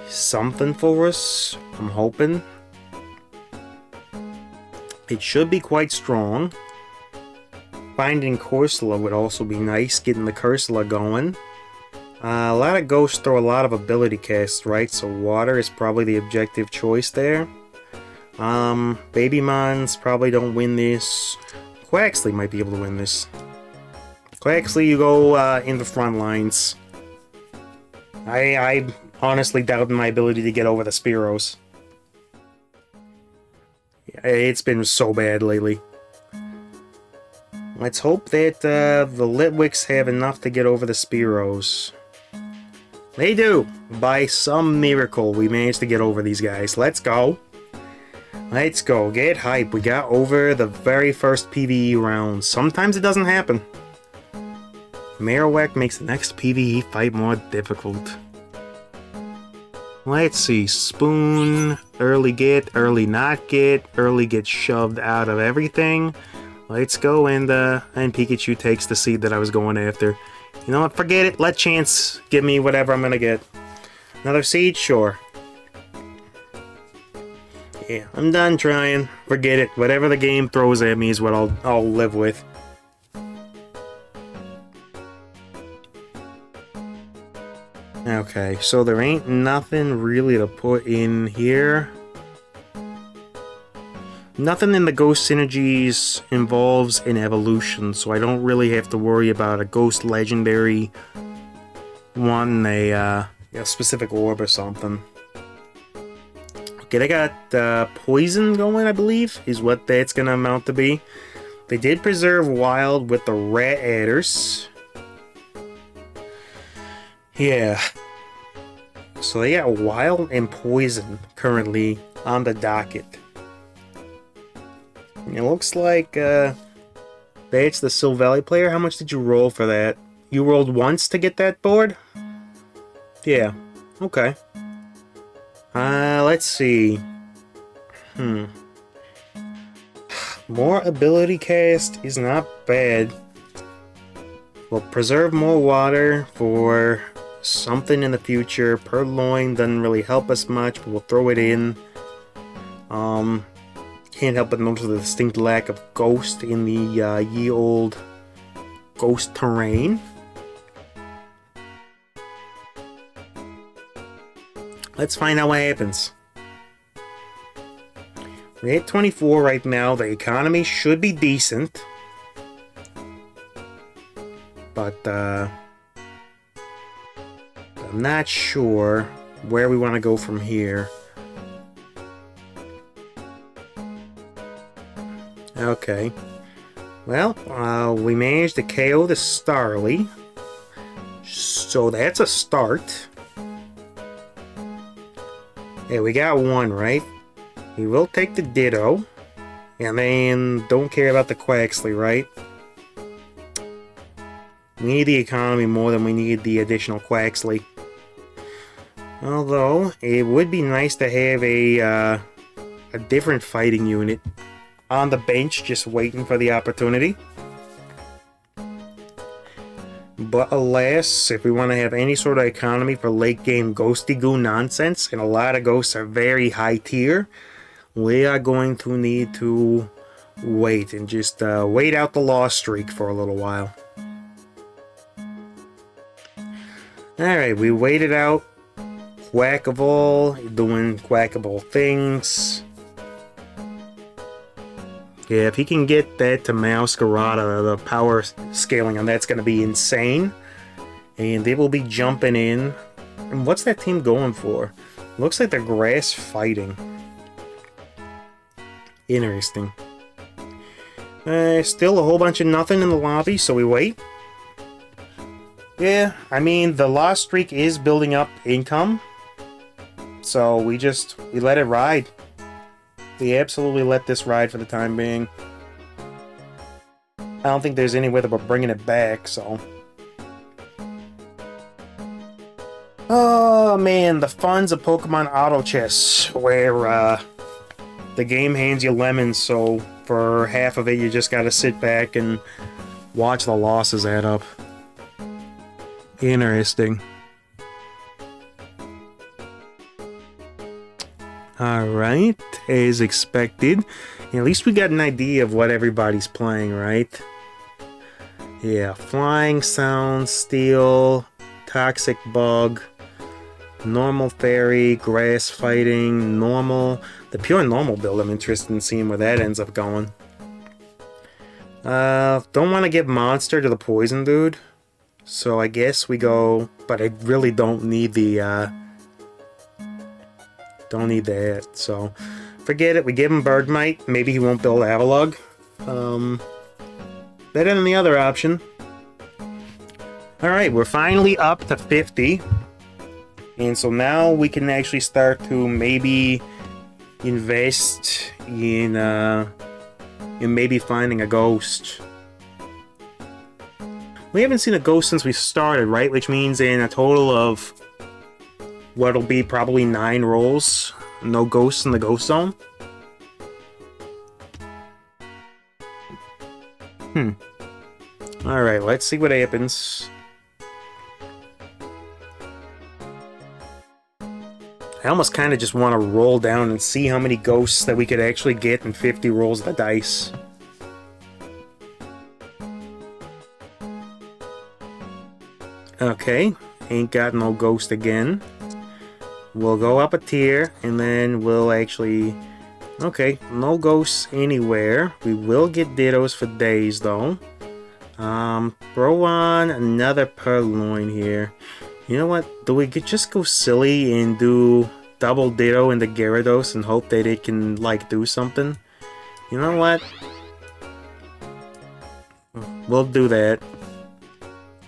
something for us. I'm hoping. It should be quite strong. Finding Corsola would also be nice, getting the Corsola going. A lot of Ghosts throw a lot of ability casts, right? So water is probably the objective choice there. Babymons probably don't win this. Quaxley might be able to win this. Quaxley, you go in the front lines. I honestly doubt my ability to get over the Spearows. It's been so bad lately. Let's hope that the Litwicks have enough to get over the Spearows. They do! By some miracle, we managed to get over these guys. Let's go! Let's go, get hype. We got over the very first PvE round. Sometimes it doesn't happen. Marowak makes the next PvE fight more difficult. Let's see, Spoon, early get, early not get, early get shoved out of everything. Let's go and Pikachu takes the seed that I was going after. You know what, forget it, let chance give me whatever I'm gonna get. Another seed? Sure. Yeah, I'm done trying. Forget it. Whatever the game throws at me is what I'll live with. Okay, so there ain't nothing really to put in here. Nothing in the Ghost Synergies involves an evolution, so I don't really have to worry about a Ghost Legendary wanting a specific orb or something. Okay, they got Poison going, I believe, is what that's going to amount to be. They did preserve Wild with the Rat Adders. Yeah. So they got Wild and Poison currently on the docket. It looks like that's the Silvally player. How much did you roll for that? You rolled once to get that board? Yeah. Okay. Let's see. More ability cast is not bad. We'll preserve more water for something in the future. Purloin doesn't really help us much, but we'll throw it in. Can't help but notice the distinct lack of ghost in the ye old ghost terrain. Let's find out what happens. We're at 24 right now. The economy should be decent. But, I'm not sure where we want to go from here. Okay. Well, we managed to KO the Starly. So that's a start. Yeah, we got one, right? We will take the Ditto. And then don't care about the Quaxley, right? We need the economy more than we need the additional Quaxley. Although, it would be nice to have a different fighting unit on the bench just waiting for the opportunity. But alas, if we want to have any sort of economy for late game ghosty goo nonsense, and a lot of ghosts are very high tier, we are going to need to wait and just wait out the loss streak for a little while. Alright, we waited out Quackable, doing quackable things. Yeah, if he can get that to Masquerada, the power scaling on that's going to be insane. And they will be jumping in. And what's that team going for? Looks like they're grass fighting. Interesting. Still a whole bunch of nothing in the lobby, so we wait. Yeah, I mean, the loss streak is building up income. So we let it ride. We absolutely let this ride for the time being. I don't think there's any way that we're bringing it back, so... Oh man, the funs of Pokemon Auto Chess, where the game hands you lemons, so for half of it you just gotta sit back and watch the losses add up. Interesting. Alright, as expected. At least we got an idea of what everybody's playing, right? Yeah, Flying Sound, Steel, Toxic Bug, Normal Fairy, Grass Fighting, Normal. The pure normal build, I'm interested in seeing where that ends up going. Don't want to give Monster to the Poison Dude. So I guess we go... But I really don't need the... Don't need that, so forget it. We give him Birdmite. Maybe he won't build Avalugg. Better than the other option. Alright, we're finally up to 50. And so now we can actually start to maybe invest in maybe finding a ghost. We haven't seen a ghost since we started, right? Which means in a total of what'll be probably 9 rolls. No ghosts in the ghost zone. Alright, let's see what happens. I almost kind of just want to roll down and see how many ghosts that we could actually get in 50 rolls of the dice. Okay, ain't got no ghost again. We'll go up a tier, and then we'll actually... Okay, no ghosts anywhere. We will get Dittos for days, though. Throw on another Purloin here. You know what? Do we could just go silly and do double Ditto into Gyarados and hope that it can, like, do something? You know what? We'll do that.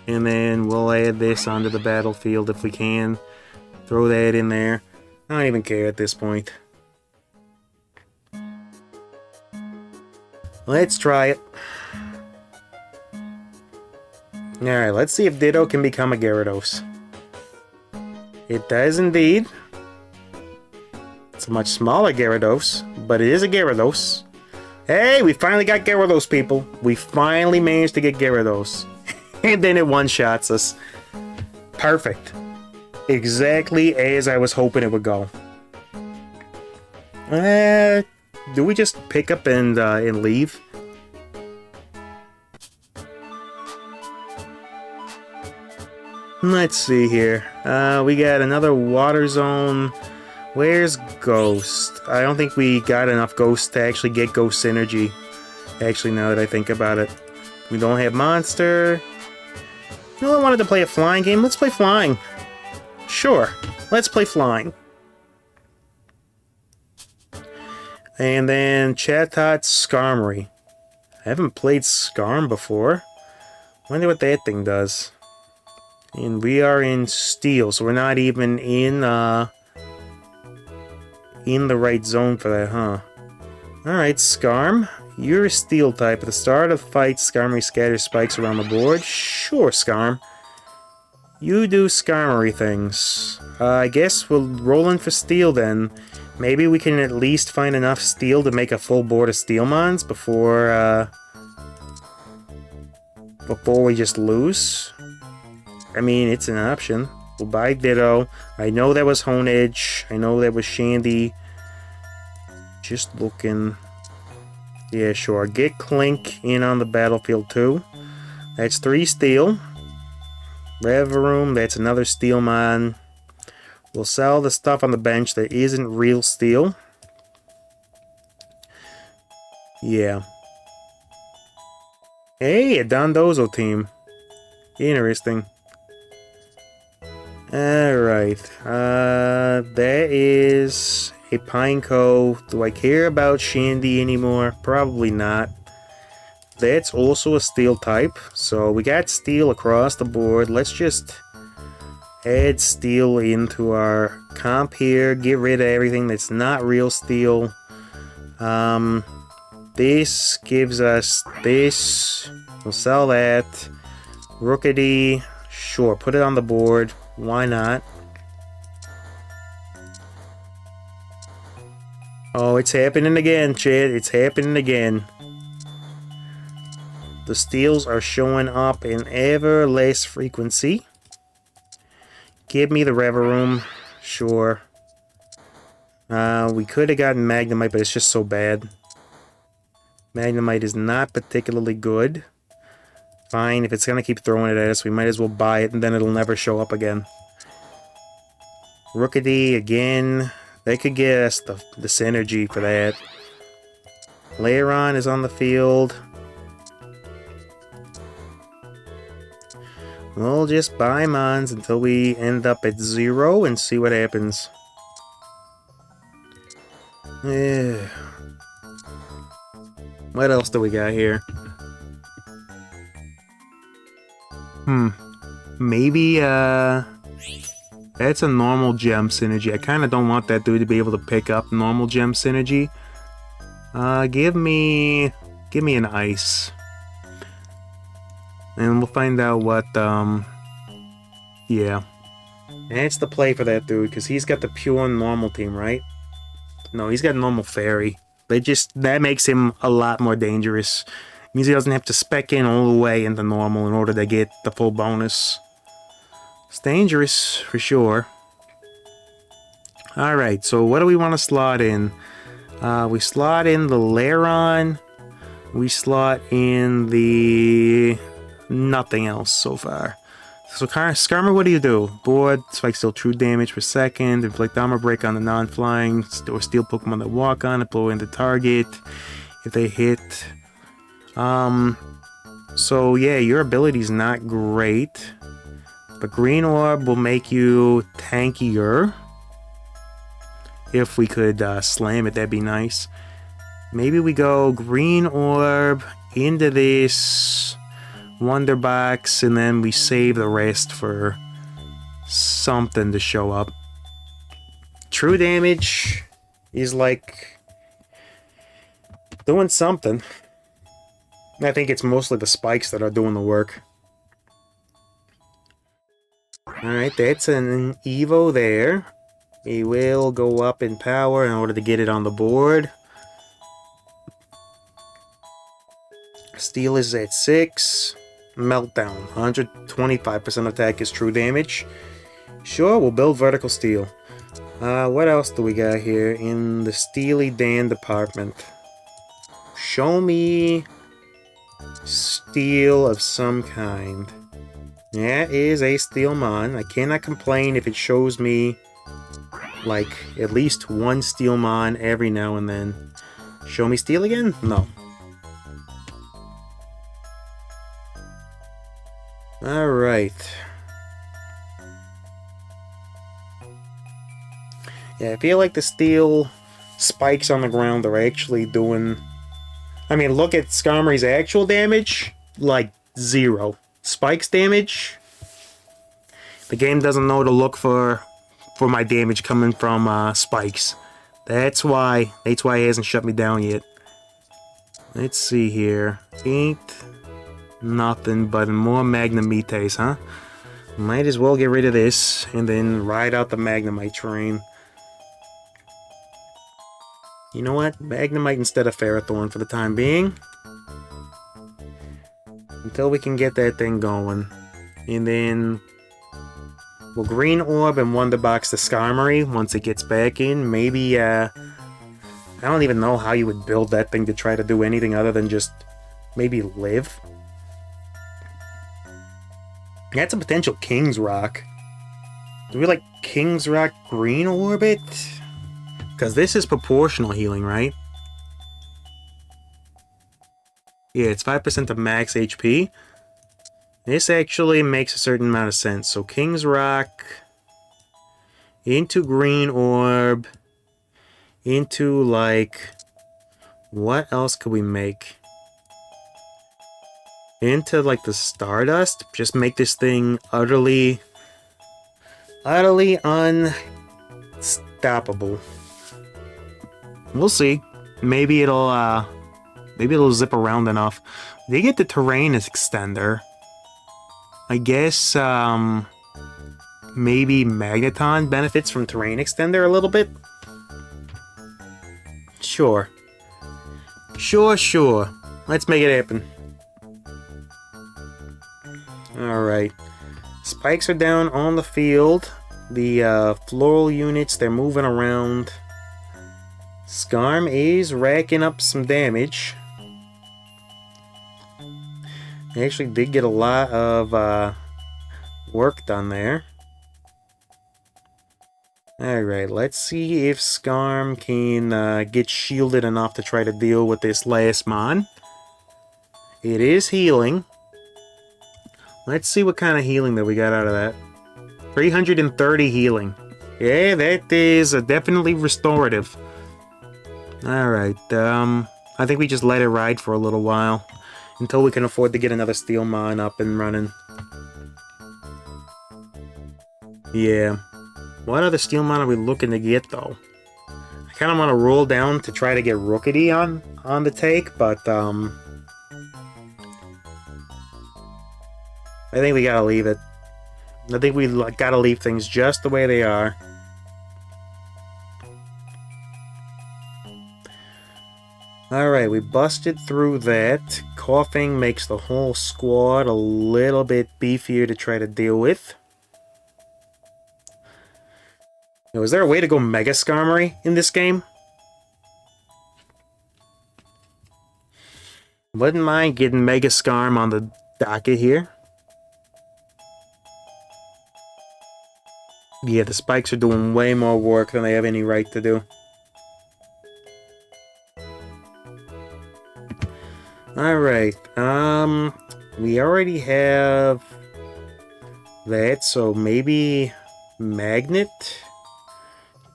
And then we'll add this onto the battlefield if we can. Throw that in there. I don't even care at this point. Let's try it. Alright, let's see if Ditto can become a Gyarados. It does indeed. It's a much smaller Gyarados, but it is a Gyarados. Hey, we finally got Gyarados, people. We finally managed to get Gyarados. And then it one-shots us. Perfect. Exactly as I was hoping it would go. Do we just pick up and leave? Let's see here. We got another water zone. Where's Ghost? I don't think we got enough Ghost to actually get Ghost Synergy. Actually, now that I think about it. We don't have Monster. No, I wanted to play a flying game. Let's play flying. Sure. Let's play flying. And then Chatot Skarmory. I haven't played Skarm before. Wonder what that thing does. And we are in Steel, so we're not even in the right zone for that, huh? Alright, Skarm. You're a Steel type. At the start of the fight, Skarmory scatters spikes around the board. Sure, Skarm. You do Skarmory things. I guess we'll roll in for Steel then. Maybe we can at least find enough Steel to make a full board of Steelmons before we just lose. I mean, it's an option. We'll buy Ditto. I know that was Honedge. I know that was Shandy. Just looking. Yeah, sure. Get Clink in on the battlefield too. That's 3 Steel. Reverum, that's another Steelmon. We'll sell the stuff on the bench that isn't real Steel. Yeah. Hey, a Dondozo team. Interesting. Alright. That is a Pineco. Do I care about Shandy anymore? Probably not. That's also a Steel type. So we got Steel across the board. Let's just add Steel into our comp here. Get rid of everything that's not real Steel. This gives us this. We'll sell that. Rookity. Sure, put it on the board. Why not? Oh, it's happening again, Chad. It's happening again. The Steels are showing up in ever less frequency. Give me the Reverum. Sure. We could have gotten Magnemite, but it's just so bad. Magnemite is not particularly good. Fine, if it's going to keep throwing it at us, we might as well buy it, and then it'll never show up again. Rookity, again. They could get us the synergy for that. Lairon is on the field. We'll just buy Mons until we end up at 0 and see what happens. Yeah. What else do we got here? Maybe, that's a normal gem synergy. I kind of don't want that dude to be able to pick up normal gem synergy. Give me an ice. And we'll find out what, yeah. That's the play for that dude, because he's got the pure normal team, right? No, he's got normal fairy. That makes him a lot more dangerous. Means he doesn't have to spec in all the way into normal in order to get the full bonus. It's dangerous, for sure. Alright, so what do we want to slot in? We slot in the Lairon. We slot in the... nothing else so far. So Skarmory, what do you do? Board, spike still true damage per second, inflict armor break on the non-flying, or steal Pokemon that walk on it, blow into target if they hit. So yeah, your ability's not great. But Green Orb will make you tankier. If we could slam it, that'd be nice. Maybe we go Green Orb into this Wonder Box, and then we save the rest for something to show up. True damage is like doing something. I think it's mostly the spikes that are doing the work. Alright, that's an Evo there. We will go up in power in order to get it on the board. Steel is at 6. Meltdown. 125% attack is true damage. Sure, we'll build vertical steel. What else do we got here in the Steely Dan department? Show me steel of some kind. That is a steel mon. I cannot complain if it shows me like at least one steel mon every now and then. Show me steel again? No. Alright. Yeah, I feel like the steel spikes on the ground are actually doing... I mean, look at Skarmory's actual damage. Like, 0. Spikes damage? The game doesn't know to look for my damage coming from spikes. That's why it hasn't shut me down yet. Let's see here. Ain't nothing but more Magnemites, huh? Might as well get rid of this and then ride out the Magnemite train. You know what? Magnemite instead of Ferrothorn for the time being. Until we can get that thing going. And then we'll Green Orb and Wonder Box the Skarmory once it gets back in. Maybe, I don't even know how you would build that thing to try to do anything other than just maybe live. That's a potential King's Rock. Do we like King's Rock Green Orbit? Because this is proportional healing, right? Yeah, it's 5% of max HP. This actually makes a certain amount of sense. So King's Rock into Green Orb into like... What else could we make? Into like the Stardust? Just make this thing utterly unstoppable. We'll see. Maybe it'll zip around enough. They get the terrain extender. I guess maybe Magneton benefits from terrain extender a little bit. Sure. Sure. Let's make it happen. Alright. Spikes are down on the field. The floral units, they're moving around. Skarm is racking up some damage. He actually did get a lot of work done there. Alright, let's see if Skarm can get shielded enough to try to deal with this last mon. It is healing. Let's see what kind of healing that we got out of that. 330 healing. Yeah, that is definitely restorative. Alright, I think we just let it ride for a little while. Until we can afford to get another steel mine up and running. Yeah. What other steel mine are we looking to get, though? I kind of want to roll down to try to get Rookity on the take, but, I think we gotta leave it. I think we gotta leave things just the way they are. Alright, we busted through that. Coughing makes the whole squad a little bit beefier to try to deal with. Now, is there a way to go Mega Skarmory in this game? Wouldn't mind getting Mega Skarm on the docket here. Yeah, the spikes are doing way more work than they have any right to do. Alright, we already have that, so maybe Magnet?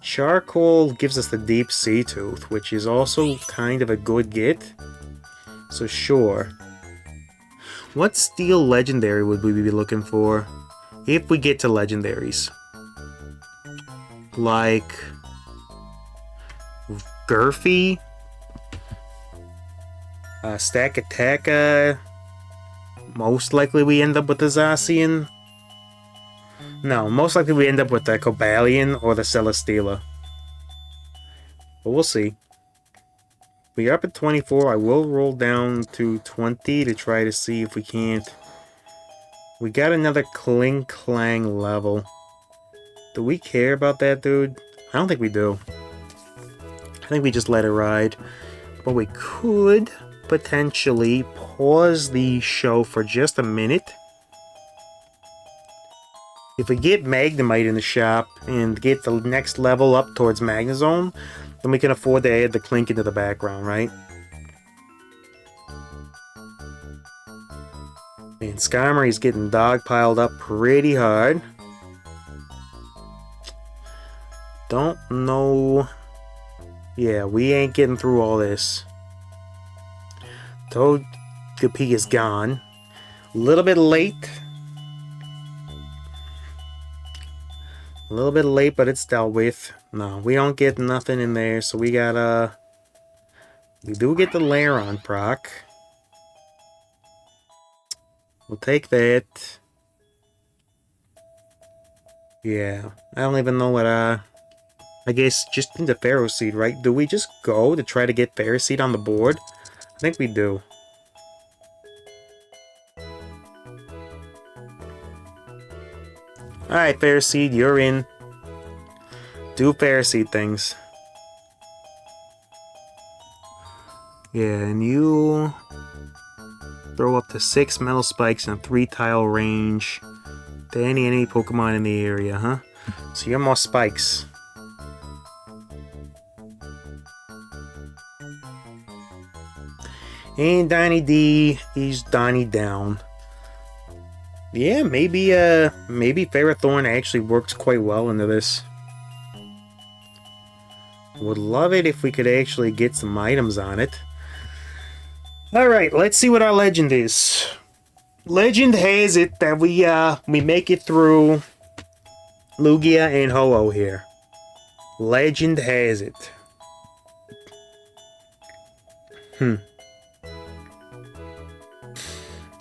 Charcoal gives us the Deep Sea Tooth, which is also kind of a good get. So sure. What steel legendary would we be looking for if we get to legendaries? Like Gurfy? Stack Attack, most likely we end up with the Zacian. No, most likely we end up with the Cobalion or the Celesteela. But we'll see. We're up at 24. I will roll down to 20 to try to see if we can't. We got another Kling Clang level. Do we care about that, dude? I don't think we do. I think we just let it ride. But we could potentially pause the show for just a minute. If we get Magnemite in the shop and get the next level up towards Magnezone, then we can afford to add the Clink into the background, right? And Skarmory's getting dogpiled up pretty hard. Don't know. Yeah, we ain't getting through all this. Togepi is gone. A little bit late. A little bit late, but it's dealt with. No, we don't get nothing in there, so we gotta... We do get the Lairon proc. We'll take that. Yeah, I don't even know what, I guess just into Pharaoh Seed, right? Do we just go to try to get Pharaoh Seed on the board? I think we do. Alright, Pharaoh Seed, you're in. Do Pharaoh Seed things. Yeah, and you throw up to 6 metal spikes in a 3-tile range to any Pokemon in the area, huh? So you have more spikes. And Donnie D, he's Donnie down. Yeah, maybe Ferrothorn actually works quite well into this. Would love it if we could actually get some items on it. Alright, let's see what our legend is. Legend has it that we make it through Lugia and Ho-Oh here. Legend has it.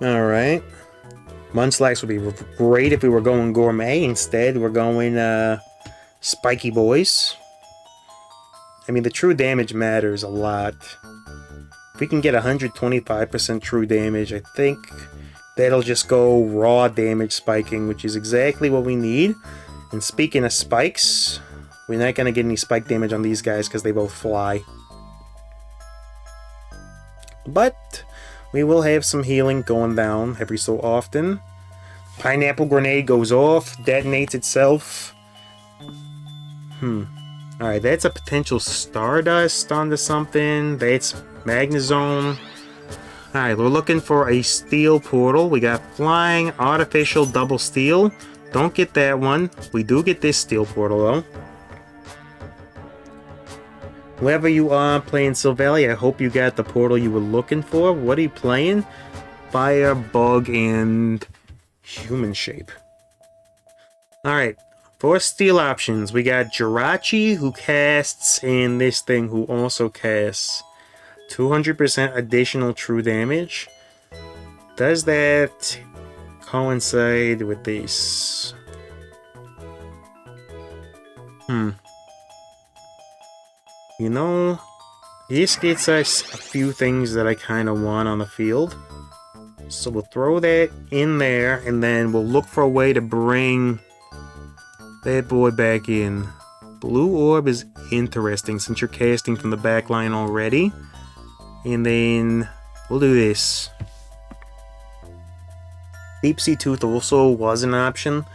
Alright. Munchlax would be great if we were going Gourmet. Instead, we're going Spiky Boys. I mean, the true damage matters a lot. If we can get 125% true damage, I think that'll just go raw damage spiking, which is exactly what we need. And speaking of spikes, we're not going to get any spike damage on these guys because they both fly. But we will have some healing going down every so often. Pineapple Grenade goes off, detonates itself. Alright, that's a potential Stardust onto something. That's Magnezone. Alright, we're looking for a Steel Portal. We got Flying, Artificial, Double Steel. Don't get that one. We do get this Steel Portal, though. Whoever you are playing Silvally, I hope you got the portal you were looking for. What are you playing? Fire, Bug, and Human Shape. Alright, for Steel options, we got Jirachi, who casts, and this thing, who also casts 200% additional true damage. Does that coincide with this? You know, this gets us a few things that I kind of want on the field. So we'll throw that in there, and then we'll look for a way to bring that boy back in. Blue Orb is interesting since you're casting from the back line already. And then we'll do this. Deep Sea Tooth also was an option,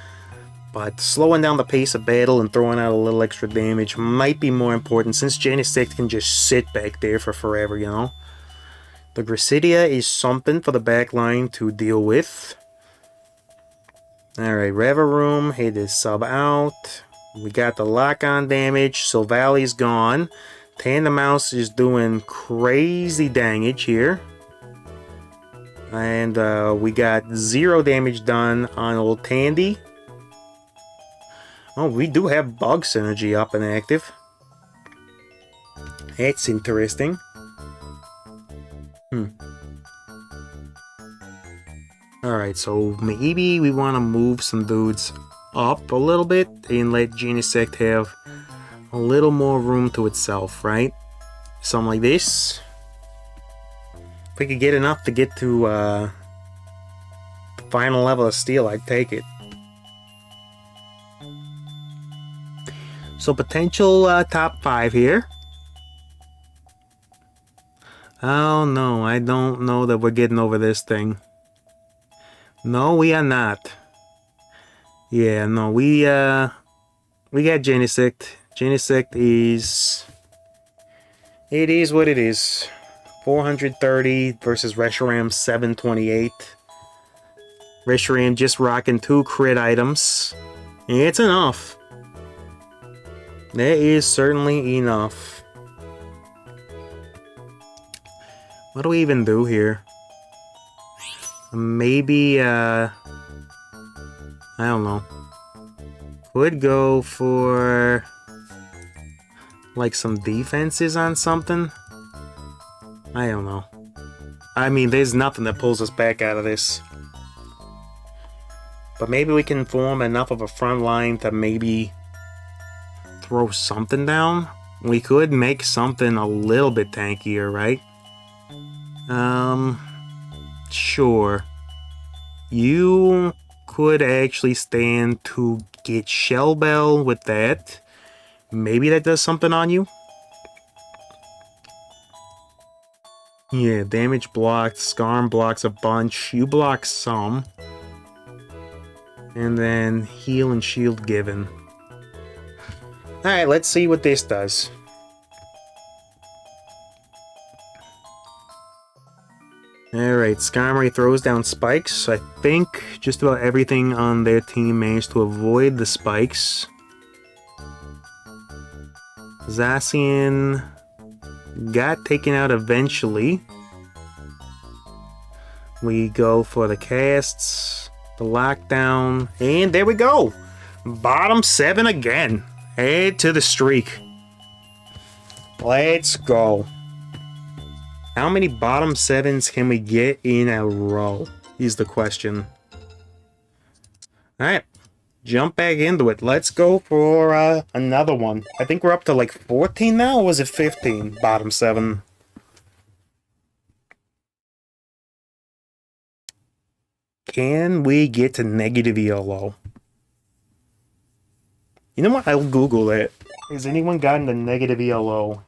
but slowing down the pace of battle and throwing out a little extra damage might be more important since Genesect can just sit back there for forever, you know? The Gracidia is something for the back line to deal with. Alright, Revavroom, it is sub out. We got the lock-on damage, Silvally's gone. Tandemaus is doing crazy damage here. And we got 0 damage done on old Tandy. Oh, we do have Bug Synergy up and active. That's interesting. Alright, so maybe we want to move some dudes up a little bit and let Genesect have a little more room to itself, right? Something like this. If we could get enough to get to the final level of steel, I'd take it. So potential top 5 here. Oh no, I don't know that we're getting over this thing. No, we are not. Yeah, no, we got Genesect. Genesect is... It is what it is. 430 versus Reshiram 728. Reshiram just rocking 2 crit items. It's enough. That is certainly enough. What do we even do here? Maybe, I don't know. Could go for... like some defenses on something? I don't know. I mean, there's nothing that pulls us back out of this. But maybe we can form enough of a front line to maybe throw something down. We could make something a little bit tankier, right? Sure. You could actually stand to get Shell Bell with that. Maybe that does something on you. Yeah, damage blocked. Scarm blocks a bunch. You block some. And then heal and shield given. Alright, let's see what this does. Alright, Skarmory throws down spikes. I think just about everything on their team managed to avoid the spikes. Zacian got taken out eventually. We go for the casts, the lockdown, and there we go! Bottom 7 again. Add to the streak. Let's go. How many bottom 7s can we get in a row? Is the question. Alright. Jump back into it. Let's go for another one. I think we're up to like 14 now, or was it 15? Bottom 7. Can we get to negative ELO? You know what? I'll Google it. Has anyone gotten to negative ELO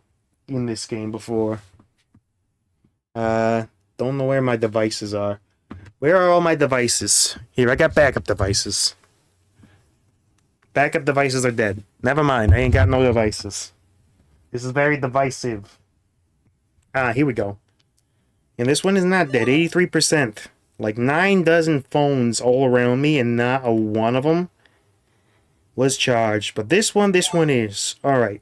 in this game before? Don't know where my devices are. Where are all my devices? Here, I got backup devices. Backup devices are dead. Never mind, I ain't got no devices. This is very divisive. Ah, here we go. And this one is not dead, 83%. Like 9 dozen phones all around me, and not a one of them was charged. But this one is. Alright.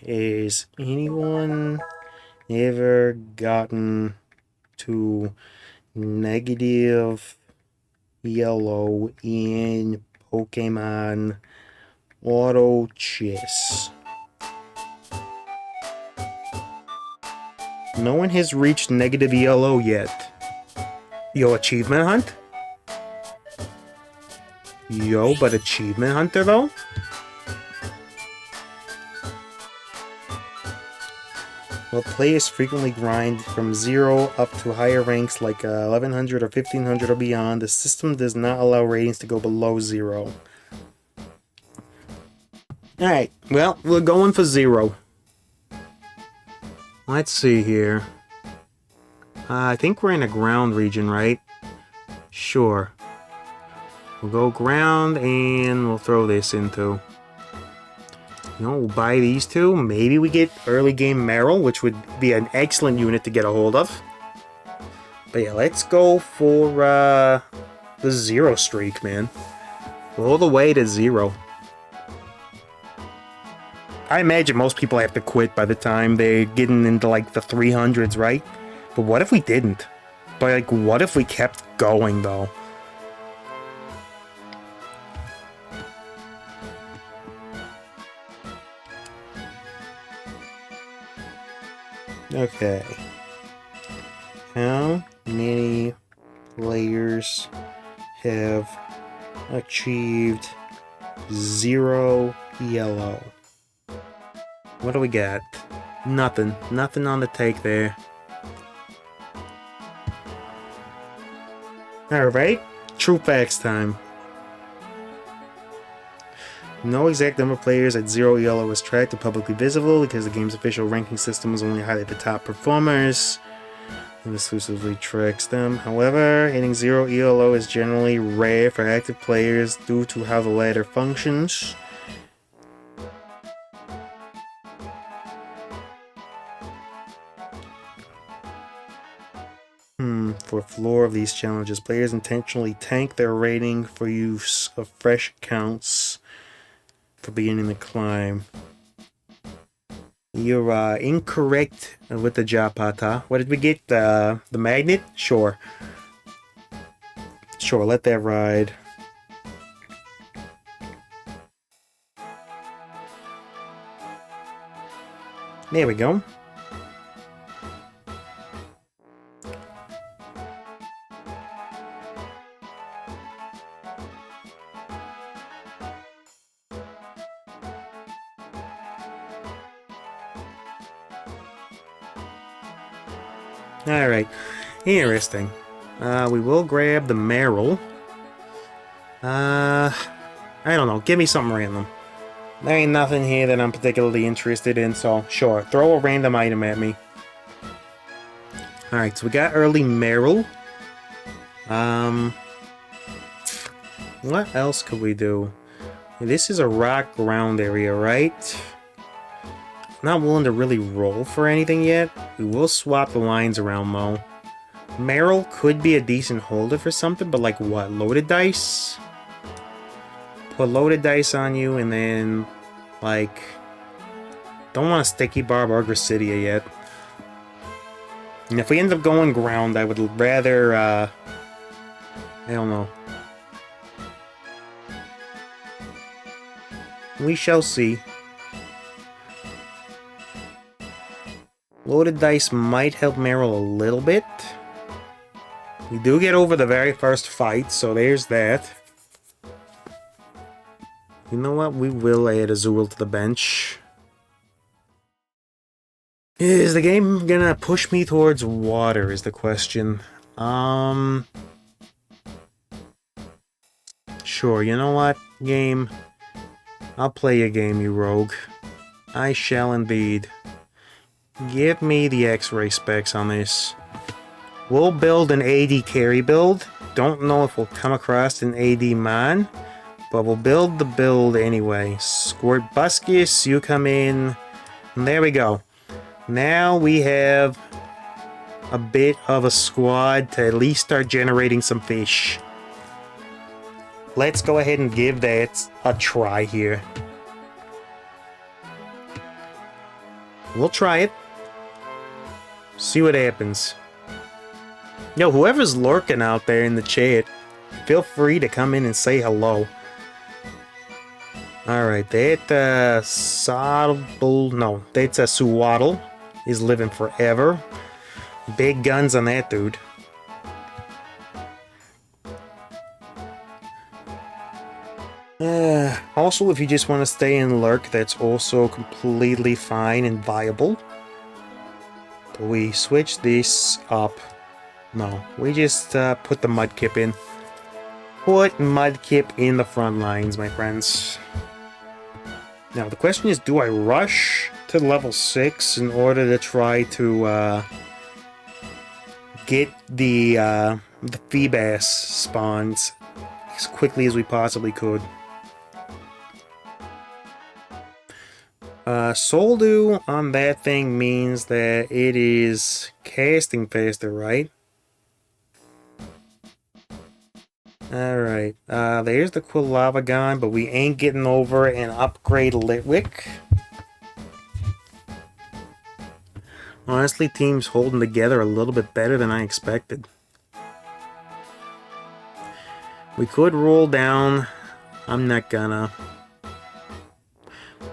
Is anyone ever gotten to negative yellow in Pokémon Auto Chess? No one has reached negative yellow yet. Yo, achievement hunt? Yo, but achievement hunter though? Well, players frequently grind from 0 up to higher ranks like 1100 or 1500 or beyond. The system does not allow ratings to go below 0. Alright, well, we're going for 0. Let's see here. I think we're in a ground region, right? Sure. We'll go ground and we'll throw this into... You know, we'll buy these two. Maybe we get early game Meryl, which would be an excellent unit to get a hold of. But yeah, let's go for the 0 streak, man. All the way to 0. I imagine most people have to quit by the time they're getting into like the 300s, right? But what if we didn't? But like, what if we kept going though? Okay. How many players have achieved 0 yellow? What do we got? Nothing. Nothing on the take there. Alright. True facts time. No exact number of players at 0 ELO is tracked or publicly visible because the game's official ranking system is only highlight the top performers and exclusively tracks them. However, hitting 0 ELO is generally rare for active players due to how the ladder functions. For floor of these challenges, players intentionally tank their rating for use of fresh accounts for beginning the climb. You're incorrect with the Japata. What did we get? The magnet? Sure. Sure, let that ride. There we go. Alright, interesting. We will grab the Meryl. I don't know, give me something random. There ain't nothing here that I'm particularly interested in, so sure, throw a random item at me. Alright, so we got early Meryl. What else could we do? This is a rock ground area, right? Not willing to really roll for anything yet. We will swap the lines around though. Meryl could be a decent holder for something, but like what? Loaded dice? Put loaded dice on you and then like... Don't want a sticky barb or Gracidia yet. And if we end up going ground, I would rather I don't know. We shall see. Loaded dice might help Meryl a little bit. We do get over the very first fight, so there's that. You know what? We will add Azul to the bench. Is the game gonna push me towards water, is the question. Sure, you know what, game? I'll play a game, you rogue. I shall indeed. Give me the X-ray specs on this. We'll build an AD carry build. Don't know if we'll come across an AD man, but we'll build the build anyway. Squirt Buscus, you come in. And there we go. Now we have a bit of a squad to at least start generating some fish. Let's go ahead and give that a try here. We'll try it. See what happens. Yo, whoever's lurking out there in the chat, feel free to come in and say hello. Alright, that that's a Suwaddle is living forever. Big guns on that dude. Also, if you just want to stay in lurk, that's also completely fine and viable. But we switch this up. No, we just put the Mudkip in. Put Mudkip in the front lines, my friends. Now, the question is, do I rush to level 6 in order to try to get the Feebas spawns as quickly as we possibly could? Soldew on that thing means that it is casting faster, right? Alright, there's the Quilavagon, but we ain't getting over an upgrade Litwick. Honestly, team's holding together a little bit better than I expected. We could roll down. I'm not gonna.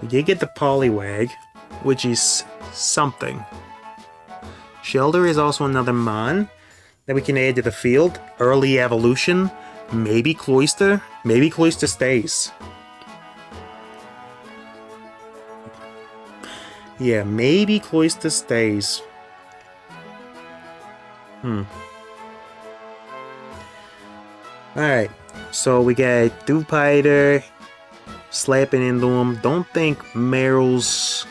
We did get the Poliwag, which is something. Shelter is also another Mon that we can add to the field. Early evolution. Maybe Cloyster. Maybe Cloyster stays. Yeah, maybe Cloyster stays. Alright, so we got Dewpider slapping into him. Don't think Meryl's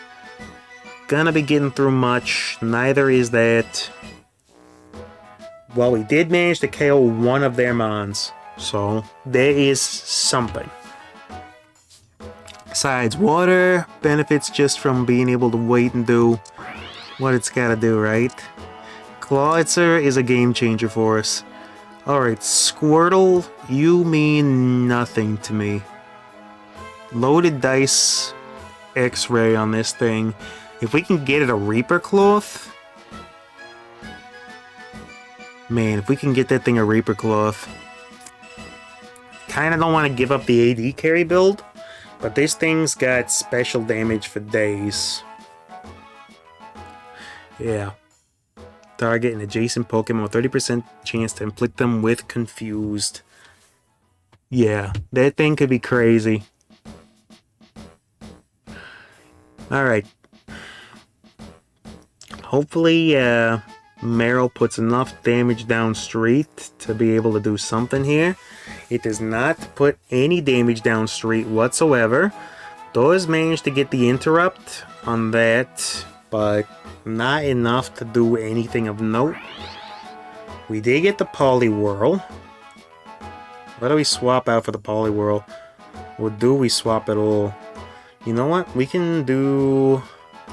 gonna be getting through much. Neither is that. Well, we did manage to KO one of their mons, so there is something. Besides, water benefits just from being able to wait and do what it's gotta do, right? Clawitzer is a game changer for us. Alright, Squirtle, you mean nothing to me. Loaded dice X-ray on this thing. If we can get it a Reaper Cloth... Man, if we can get that thing a Reaper Cloth... Kinda don't want to give up the AD carry build, but this thing's got special damage for days. Yeah. Target an adjacent Pokemon, 30% chance to inflict them with Confused. Yeah, that thing could be crazy. Alright. Hopefully, Meryl puts enough damage down street to be able to do something here. It does not put any damage down street whatsoever. Does manage to get the interrupt on that, but not enough to do anything of note. We did get the Poliwhirl. What do we swap out for the Poliwhirl? Or do we swap at all? You know what? We can do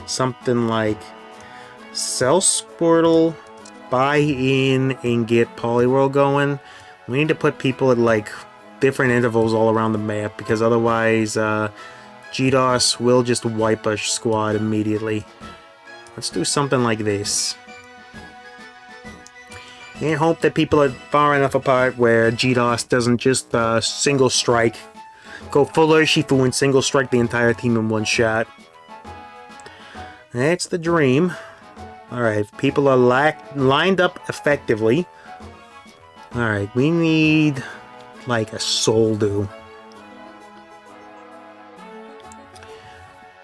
something like sell Squirtle, buy in, and get Poliwhirl going. We need to put people at like different intervals all around the map, because otherwise GDOS will just wipe our squad immediately. Let's do something like this. And hope that people are far enough apart where GDOS doesn't just single strike. Go full Urshifu and single strike the entire team in one shot. That's the dream. Alright, people are lined up effectively. Alright, we need like a Soul Dew.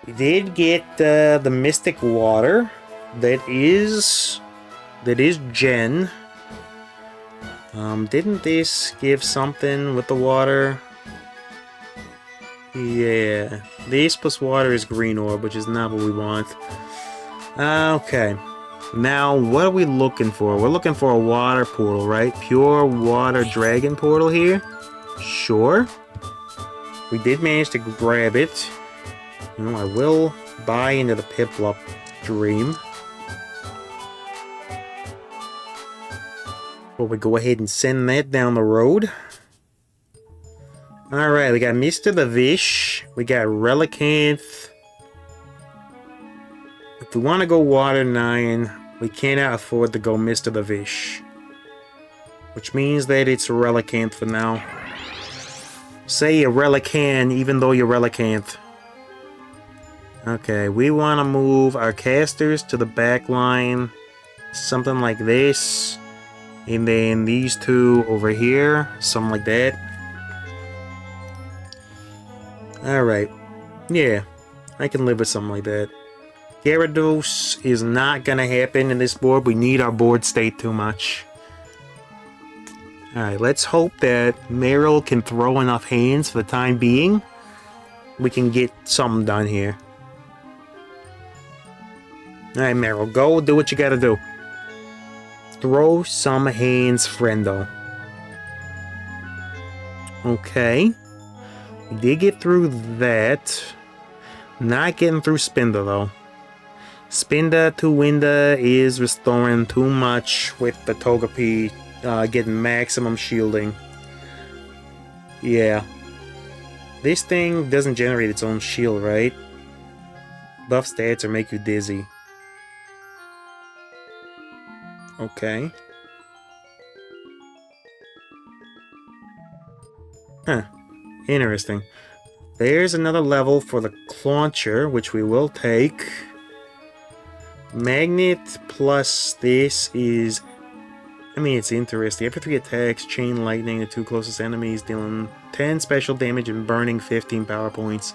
We did get the Mystic Water. That is Gen. Didn't this give something with the water? Yeah, this plus water is Green Orb, which is not what we want. Okay, now what are we looking for? We're looking for a water portal, right? Pure water dragon portal here. Sure. We did manage to grab it. You know, I will buy into the Piplup dream. But we go ahead and send that down the road. Alright, we got Mr. the Vish. We got Relicanth. If we want to go Water 9, we cannot afford to go Mr. the Vish. Which means that it's Relicanth for now. Say a Relican even though you're Relicanth. Okay, we want to move our casters to the back line. Something like this. And then these two over here. Something like that. Alright. Yeah, I can live with something like that. Gyarados is not going to happen in this board. We need our board state too much. Alright, let's hope that Meryl can throw enough hands for the time being. We can get something done here. Alright, Meryl, go do what you gotta do. Throw some hands, friendo. Okay. We did get through that. Not getting through Spinda, though. Spinda to Winda is restoring too much with the Togepi getting maximum shielding. Yeah. This thing doesn't generate its own shield, right? Buff stats or make you dizzy. Okay. Huh. Interesting. There's another level for the Clauncher, which we will take. Magnet plus this is... I mean, it's interesting. After 3 attacks, Chain Lightning the 2 closest enemies, dealing 10 special damage and burning 15 power points.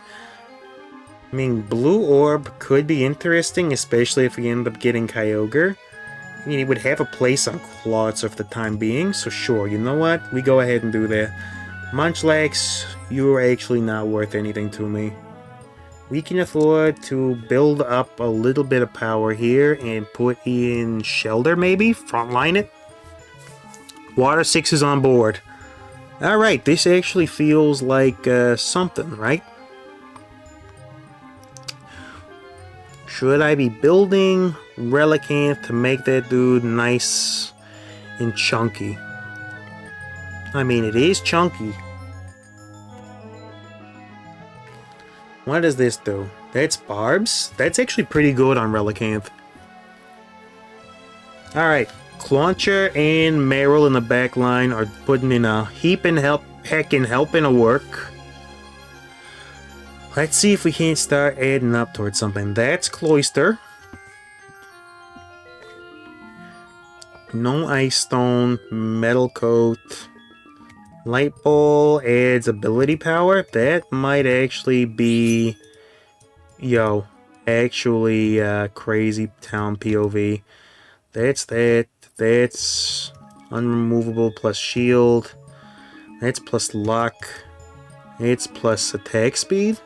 I mean, Blue Orb could be interesting, especially if we end up getting Kyogre. I mean, it would have a place on Clawitzer for the time being, so sure, you know what? We go ahead and do that. Munchlax, you're actually not worth anything to me. We can afford to build up a little bit of power here and put in Shelter, maybe? Frontline it? Water 6 is on board. Alright, this actually feels like something, right? Should I be building Relicanth to make that dude nice and chunky? I mean, it is chunky. What does this do? That's Barbs? That's actually pretty good on Relicanth. Alright, Clauncher and Meryl in the back line are putting in a heckin' helping of work. Let's see if we can't start adding up towards something. That's Cloyster. No Ice Stone, Metal Coat. Light Ball adds ability power. That might actually be... Yo, actually Crazy Town POV. That's that. That's unremovable plus shield. That's plus luck. It's plus attack speed.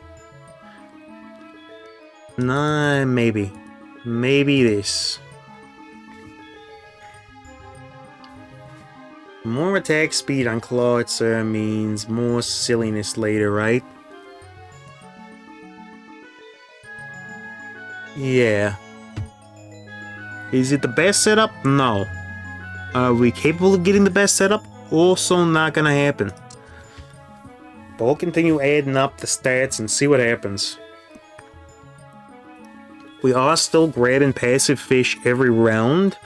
Nah, maybe. Maybe this. More attack speed on Clawitzer means more silliness later, right? Yeah. Is it the best setup? No. Are we capable of getting the best setup? Also not gonna happen. But we'll continue adding up the stats and see what happens. We are still grabbing passive fish every round.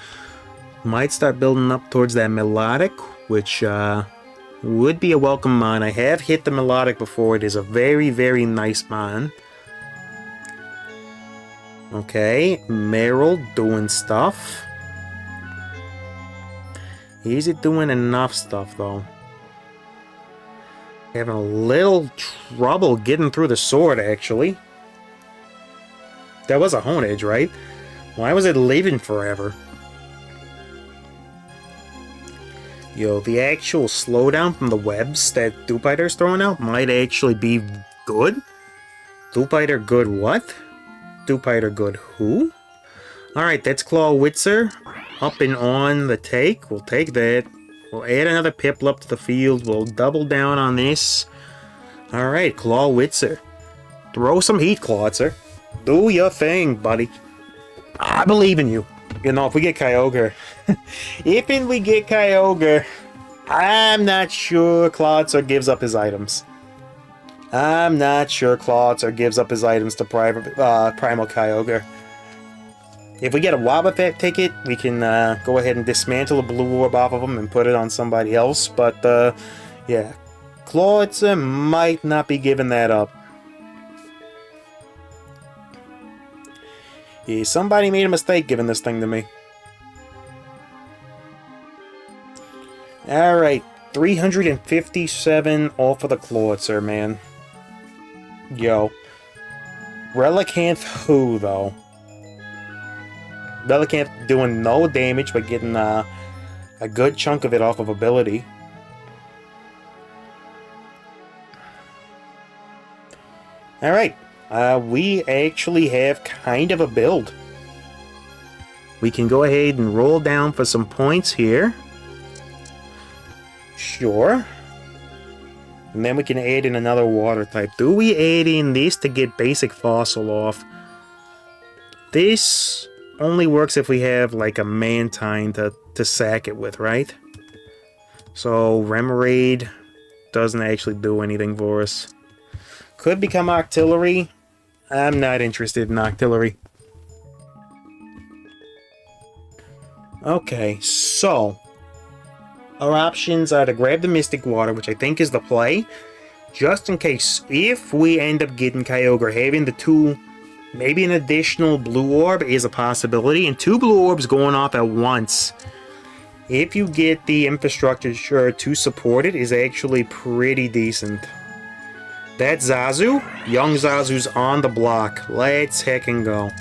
Might start building up towards that Melodic, which would be a welcome mon. I have hit the Melodic before. It is a very, very nice mon. Okay, Meryl doing stuff. Is it doing enough stuff, though? Having a little trouble getting through the sword, actually. That was a Honedge, right? Why was it leaving forever? Yo, the actual slowdown from the webs that Dewpider's throwing out might actually be good? Dewpider good what? Dewpider good who? Alright, that's Clawitzer. Up and on the take. We'll take that. We'll add another Piplup to the field. We'll double down on this. Alright, Clawitzer. Throw some heat, Clawitzer. Do your thing, buddy. I believe in you. You know, if we get Kyogre... if we get Kyogre... I'm not sure Clawitzer gives up his items. I'm not sure Clawitzer gives up his items to Primal Kyogre. If we get a Wobbuffet ticket, we can go ahead and dismantle a Blue Orb off of him and put it on somebody else. But, yeah. Clawitzer might not be giving that up. Yeah, somebody made a mistake giving this thing to me. Alright, 357 off of the Clawitzer, man. Yo. Relicanth who, though? Relicanth doing no damage, but getting a good chunk of it off of ability. Alright. We actually have kind of a build. We can go ahead and roll down for some points here. Sure. And then we can add in another water type. Do we add in this to get basic fossil off? This only works if we have like a Mantine to sack it with, right? So Remoraid doesn't actually do anything for us. Could become Octillery. I'm not interested in Octillery. Okay, so our options are to grab the Mystic Water, which I think is the play, just in case if we end up getting Kyogre, having the two, maybe an additional Blue Orb is a possibility, and 2 Blue Orbs going off at once. If you get the infrastructure to support it, is actually pretty decent. That's Zazu. Young Zazu's on the block. Let's heckin' go.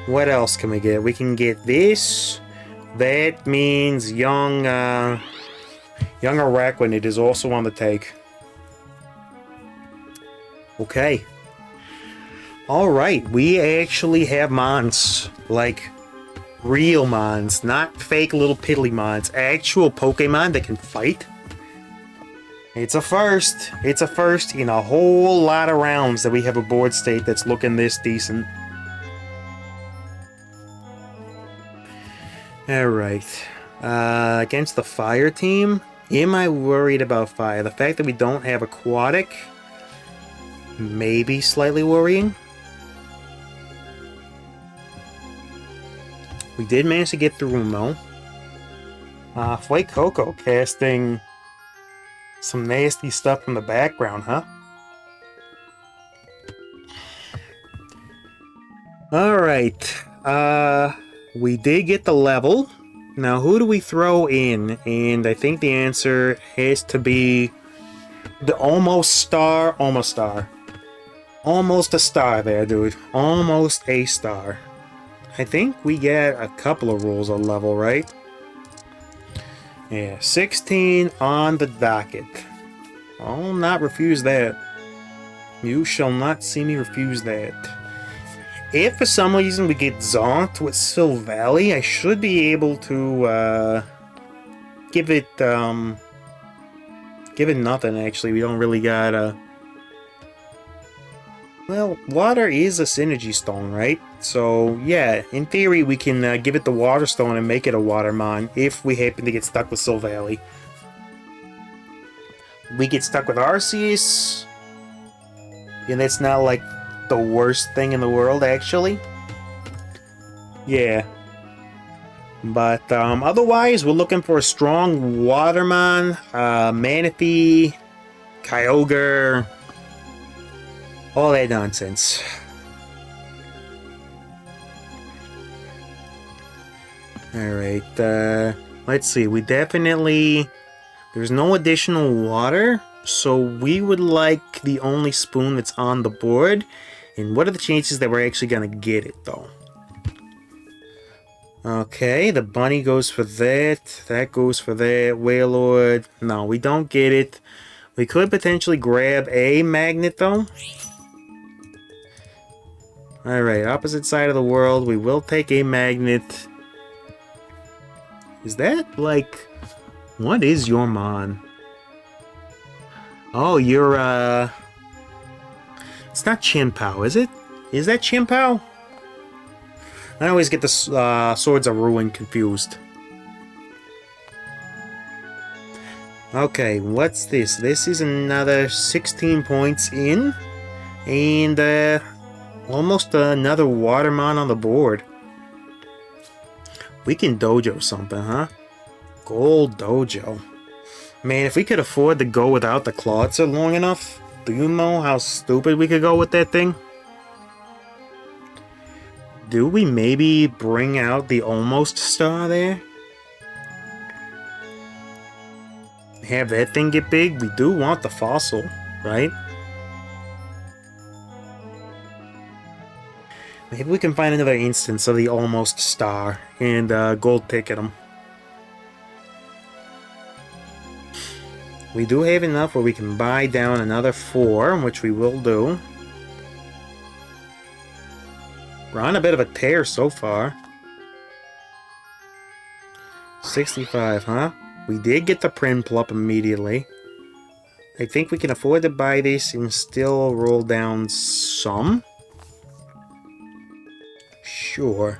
What else can we get? We can get this. That means young Araquanid is also on the take. Okay. Alright, we actually have mons. Like, real mons. Not fake little piddly mons. Actual Pokemon that can fight. It's a first. It's a first in a whole lot of rounds that we have a board state that's looking this decent. Alright. Against the fire team, am I worried about fire? The fact that we don't have aquatic, maybe slightly worrying. We did manage to get through him though. Flake Coco casting some nasty stuff from the background, huh? Alright. We did get the level. Now, who do we throw in? And I think the answer has to be the almost star. Almost a star there, dude. Almost a star. I think we get a couple of rules on level, right? Yeah, 16 on the docket. I'll not refuse that. You shall not see me refuse that. If for some reason we get zonked with Silvally, I should be able to give it nothing. Actually, we don't really got well, water is a synergy stone, right? So yeah, in theory we can give it the water stone and make it a watermon if we happen to get stuck with Silvally. We get stuck with Arceus, and that's not like the worst thing in the world, actually. Yeah. But otherwise, we're looking for a strong Watermon, Manaphy, Kyogre, all that nonsense. Alright, let's see. We definitely... There's no additional water, so we would like the only spoon that's on the board. And what are the chances that we're actually going to get it, though? Okay, the bunny goes for that. That goes for that. Wailord. No, we don't get it. We could potentially grab a magnet, though. Alright, opposite side of the world. We will take a magnet. Is that, like... What is your mon? Oh, you're, It's not Chinpow, is it? Is that Chinpow? I always get the Swords of Ruin confused. Okay, what's this? This is another 16 points in. And, almost another Watermon on the board. We can dojo something, huh? Gold dojo. Man, if we could afford to go without the Clawitzer long enough, do you know how stupid we could go with that thing? Do we maybe bring out the almost star there? Have that thing get big? We do want the fossil, right? Maybe we can find another instance of the almost star and gold ticket them. We do have enough where we can buy down another 4, which we will do. We're on a bit of a tear so far. 65, huh? We did get the Prinplup immediately. I think we can afford to buy this and still roll down some. Sure.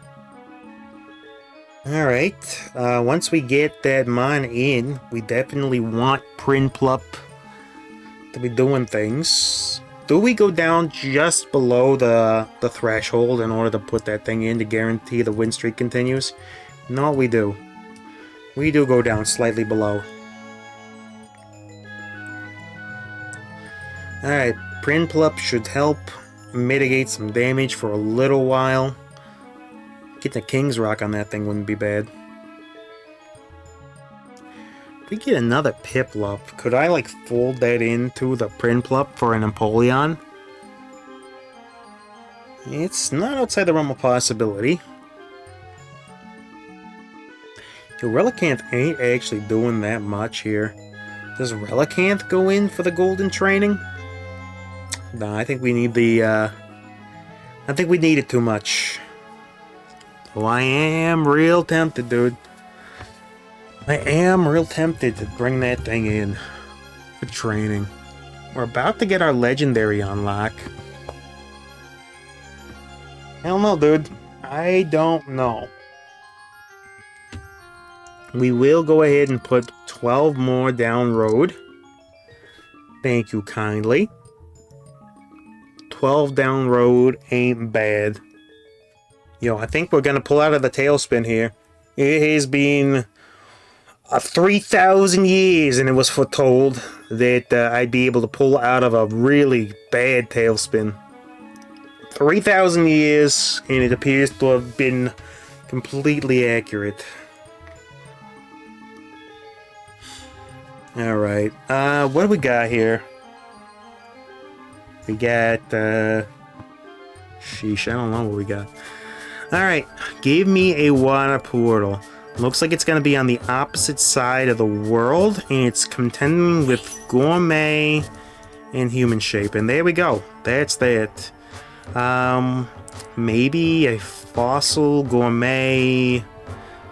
Alright, once we get that mon in, we definitely want Prinplup to be doing things. Do we go down just below the threshold in order to put that thing in to guarantee the win streak continues? No, we do. We do go down slightly below. Alright, Prinplup should help mitigate some damage for a little while. Getting a King's Rock on that thing wouldn't be bad. We get another Piplup. Could I, like, fold that into the Prinplup for an Empoleon? It's not outside the realm of possibility. The Relicanth ain't actually doing that much here. Does Relicanth go in for the golden training? No, I think we need the, I think we need it too much. Oh, I am real tempted, dude. I am real tempted to bring that thing in for training. We're about to get our legendary unlock. Hell no, dude. I don't know. We will go ahead and put 12 more down road. Thank you kindly. 12 down road ain't bad. Yo, I think we're gonna pull out of the tailspin here. It has been 3,000 years, and it was foretold that I'd be able to pull out of a really bad tailspin. 3,000 years, and it appears to have been completely accurate. Alright, what do we got here? We got, sheesh, I don't know what we got. Alright, give me a water portal. Looks like it's going to be on the opposite side of the world, and it's contending with Gourmet and Human Shape. And there we go. That's that. Maybe a Fossil, Gourmet,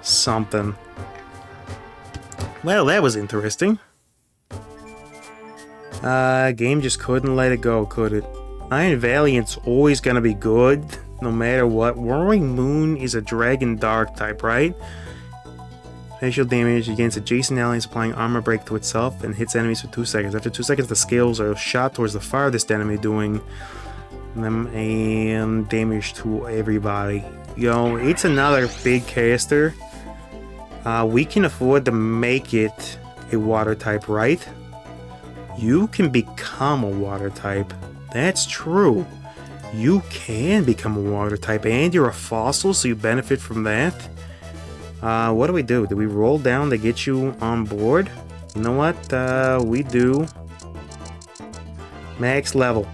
something. Well, that was interesting. Game just couldn't let it go, could it? Iron Valiant's always gonna be good, no matter what. Roaring Moon is a Dragon Dark type, right? Facial damage against adjacent allies, applying armor break to itself, and hits enemies for 2 seconds. After 2 seconds, the scales are shot towards the farthest enemy, doing them and damage to everybody. Yo, it's another big caster. We can afford to make it a water type, right? You can become a water type. That's true. You can become a water type, and you're a fossil, so you benefit from that. What do we do? Do we roll down to get you on board? You know what? We do. Max level.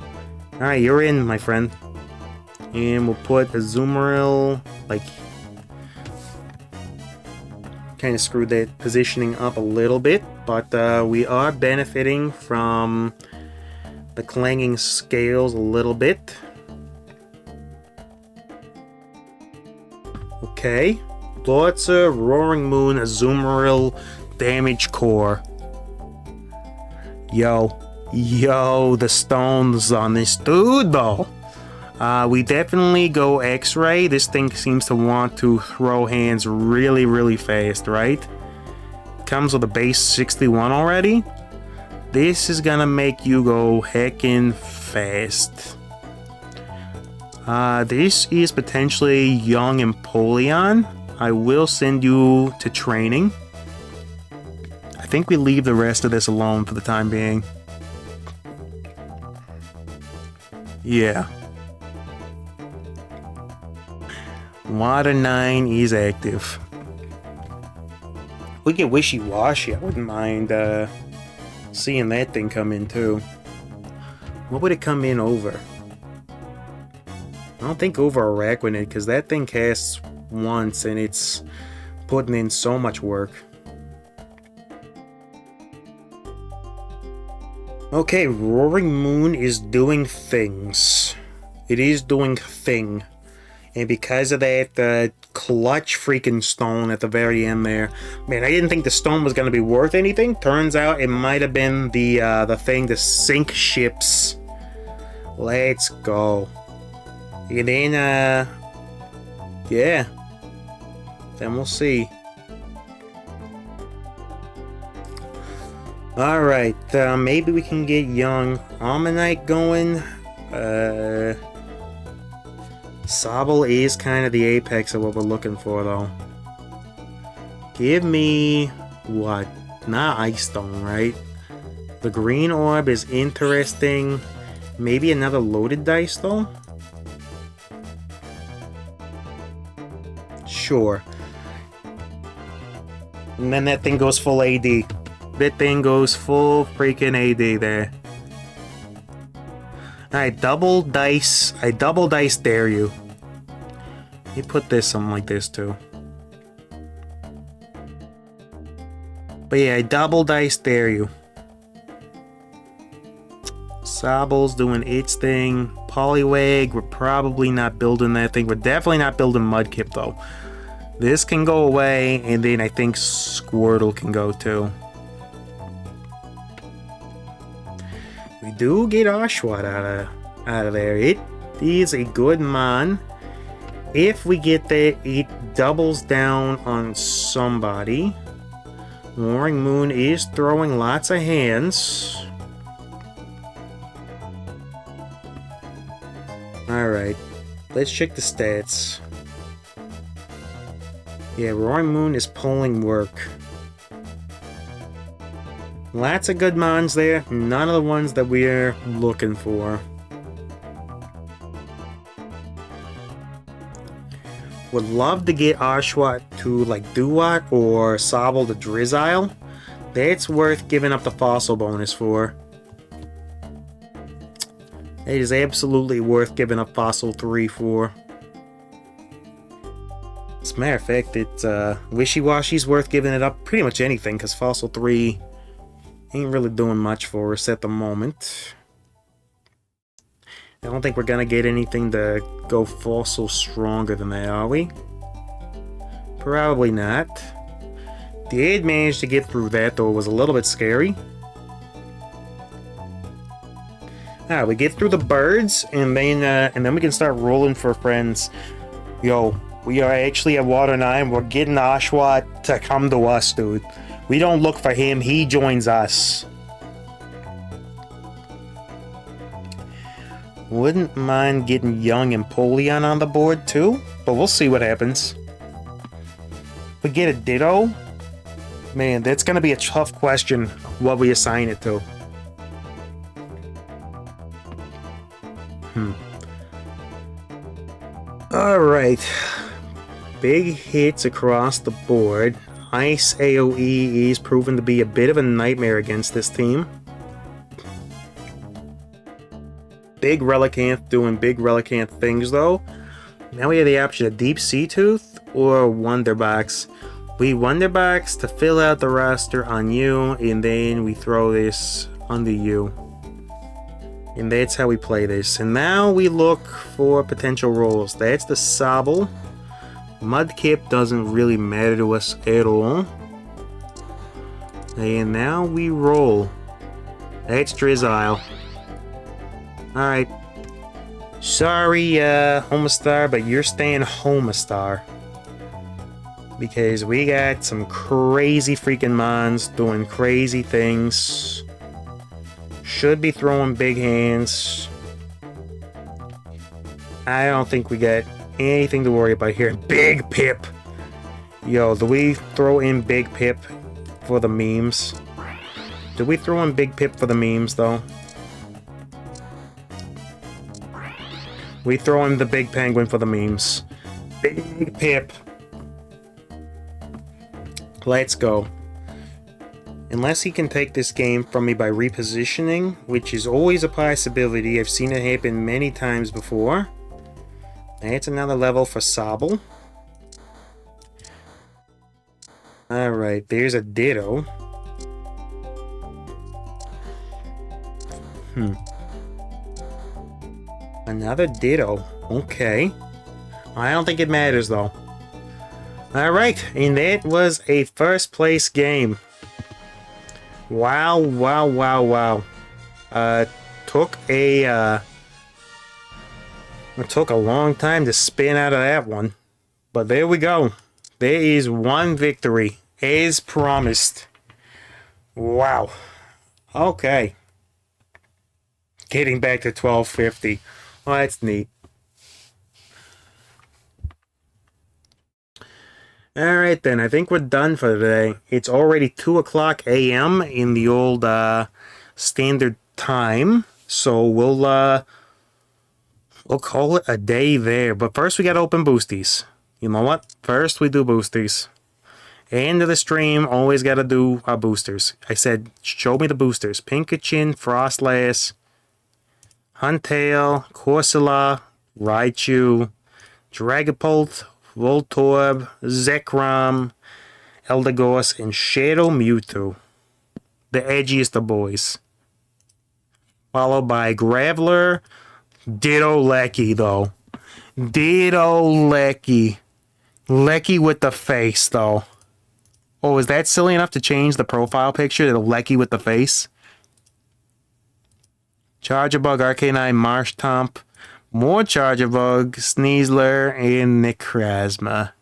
Alright, you're in, my friend. And we'll put Azumarill, like, kind of screwed that positioning up a little bit, but we are benefiting from the clanging scales a little bit. Okay, lots of Roaring Moon, Azumarill, Damage Core. Yo, the stones on this dude though. We definitely go X-Ray. This thing seems to want to throw hands really, really fast, right? Comes with a base 61 already. This is gonna make you go heckin' fast. This is potentially young Empoleon. I will send you to training. I think we leave the rest of this alone for the time being. Yeah. Water 9 is active. We get Wishy-Washy. I wouldn't mind seeing that thing come in too. What would it come in over? I don't think over Araquanid, because that thing casts once and it's putting in so much work. Okay, Roaring Moon is doing things. It is doing thing. And because of that clutch freaking stone at the very end there, man, I didn't think the stone was going to be worth anything. Turns out it might have been the thing to sink ships. Let's go. And then, yeah. Then we'll see. Alright, maybe we can get young Ammonite going. Sobble is kind of the apex of what we're looking for, though. Give me... what? Not Ice Stone, right? The green orb is interesting. Maybe another loaded dice, though? Sure. And then that thing goes full AD. that thing goes full freaking AD there. Alright, double dice. I double dice dare you. You put this something like this too. But yeah, I double dice dare you. Sobble's doing its thing. Poliwag, we're probably not building that thing. We're definitely not building Mudkip though. This can go away, and then I think Squirtle can go too. We do get Oshawott out of there. It is a good mon. If we get that, it doubles down on somebody. Roaring Moon is throwing lots of hands. Alright, let's check the stats. Yeah, Roaring Moon is pulling work. Lots of good mons there, none of the ones that we're looking for. Would love to get Oshawott to like Duat or Sobble to Drizzile. That's worth giving up the fossil bonus for. It is absolutely worth giving up fossil 3 for. As a matter of fact, it's Wishy-Washy's worth giving it up pretty much anything, because fossil 3 ain't really doing much for us at the moment. I don't think we're gonna get anything to go fossil stronger than that, are we? Probably not. Did manage to get through that, though it was a little bit scary. Alright, we get through the birds, and then we can start rolling for friends. Yo, we are actually at Water 9. We're getting Oshawott to come to us, dude. We don't look for him, he joins us. Wouldn't mind getting Young and Polion on the board too, but we'll see what happens. We get a Ditto? Man, that's gonna be a tough question what we assign it to. Alright. Big hits across the board. Ice AoE is proven to be a bit of a nightmare against this team. Big Relicanth doing big Relicanth things though. Now we have the option of Deep Sea Tooth or Wonderbox. We Wonderbox to fill out the roster on you, and then we throw this onto you. And that's how we play this. And now we look for potential rolls. That's the Sobble. Mudkip doesn't really matter to us at all. And now we roll. That's Drizzile. Alright. Sorry, Homestar, but you're staying Homestar. Because we got some crazy freaking mons doing crazy things. Should be throwing big hands. I don't think we got anything to worry about here. Big Pip! Yo, do we throw in Big Pip for the memes? Do we throw in Big Pip for the memes, though? We throw in the Big Penguin for the memes. Big Pip! Let's go. Unless he can take this game from me by repositioning, which is always a possibility. I've seen it happen many times before. That's another level for Sobble. Alright, there's a Ditto. Another Ditto. Okay. I don't think it matters though. Alright, and that was a first place game. Wow, wow, wow, wow. Took a long time to spin out of that one. But there we go. There is one victory, as promised. Wow. Okay. Getting back to 1250. Well, that's neat. Alright then, I think we're done for today. It's already 2 o'clock a.m. in the old standard time. So we'll call it a day there. But first we gotta open boosties. You know what? First we do boosties. End of the stream, always got to do our boosters. I said, show me the boosters. Pinkachin, Frostlass, Huntail, Corsola, Raichu, Dragapult, Voltorb, Zekrom, Eldegoss, and Shadow Mewtwo. The edgiest of boys. Followed by Graveler, Ditto Lecky, though. Ditto Lecky. Lecky with the face, though. Oh, is that silly enough to change the profile picture to Lecky with the face? Charjabug, Arcanine, Marshtomp, more Charjabug, Sneasler, and Necrozma.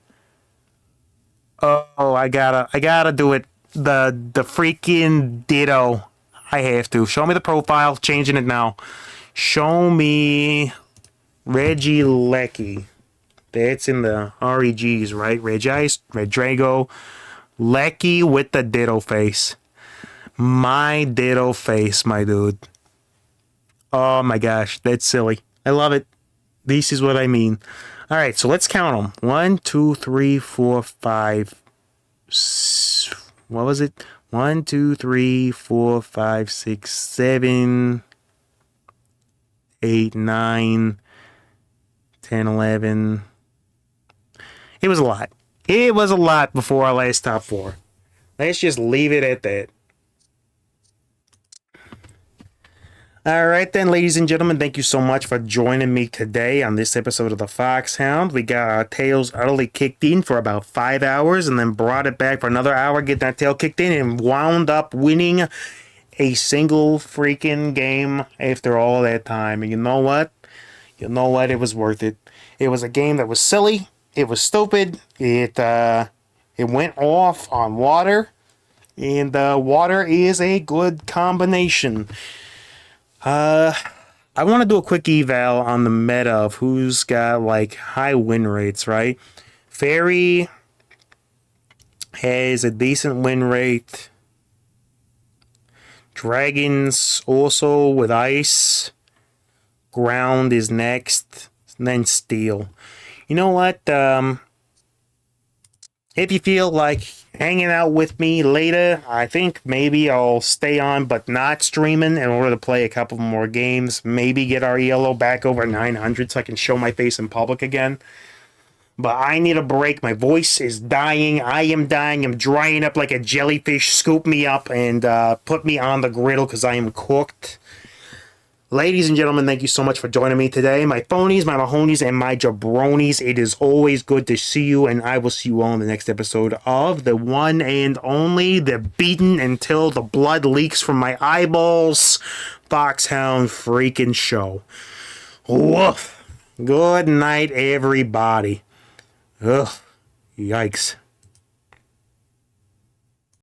Oh, I gotta do it. The freaking Ditto. I have to. Show me the profile. Changing it now. Show me Regieleki. That's in the REGs, right? Regice, Redrago, Lecky with the Ditto face. My Ditto face, my dude. Oh my gosh, that's silly. I love it. This is what I mean. All right, so let's count them. 1, 2, 3, 4, 5. What was it? 1, 2, 3, 4, 5, 6, 7, 8, 9, 10, 11. It was a lot. It was a lot before our last top 4. Let's just leave it at that. All right then, ladies and gentlemen, thank you so much for joining me today on this episode of the Foxhound. We got our tails utterly kicked in for about 5 hours and then brought it back for another hour, getting our tail kicked in, and wound up winning a single freaking game after all that time. And you know what? You know what? It was worth it. It was a game that was silly. It was stupid. It went off on water, and water is a good combination. I want to do a quick eval on the meta of who's got like high win rates, right? Fairy has a decent win rate. Dragons also with ice. Ground is next, and then steel. You know what? If you feel like hanging out with me later, I think maybe I'll stay on but not streaming in order to play a couple more games. Maybe get our ELO back over 900 so I can show my face in public again. But I need a break. My voice is dying. I am dying. I'm drying up like a jellyfish. Scoop me up and put me on the griddle because I am cooked. Ladies and gentlemen, thank you so much for joining me today. My phonies, my mahonies, and my jabronis. It is always good to see you, and I will see you all in the next episode of the one and only, the beaten until the blood leaks from my eyeballs, Foxhound freaking show. Woof. Good night, everybody. Ugh. Yikes.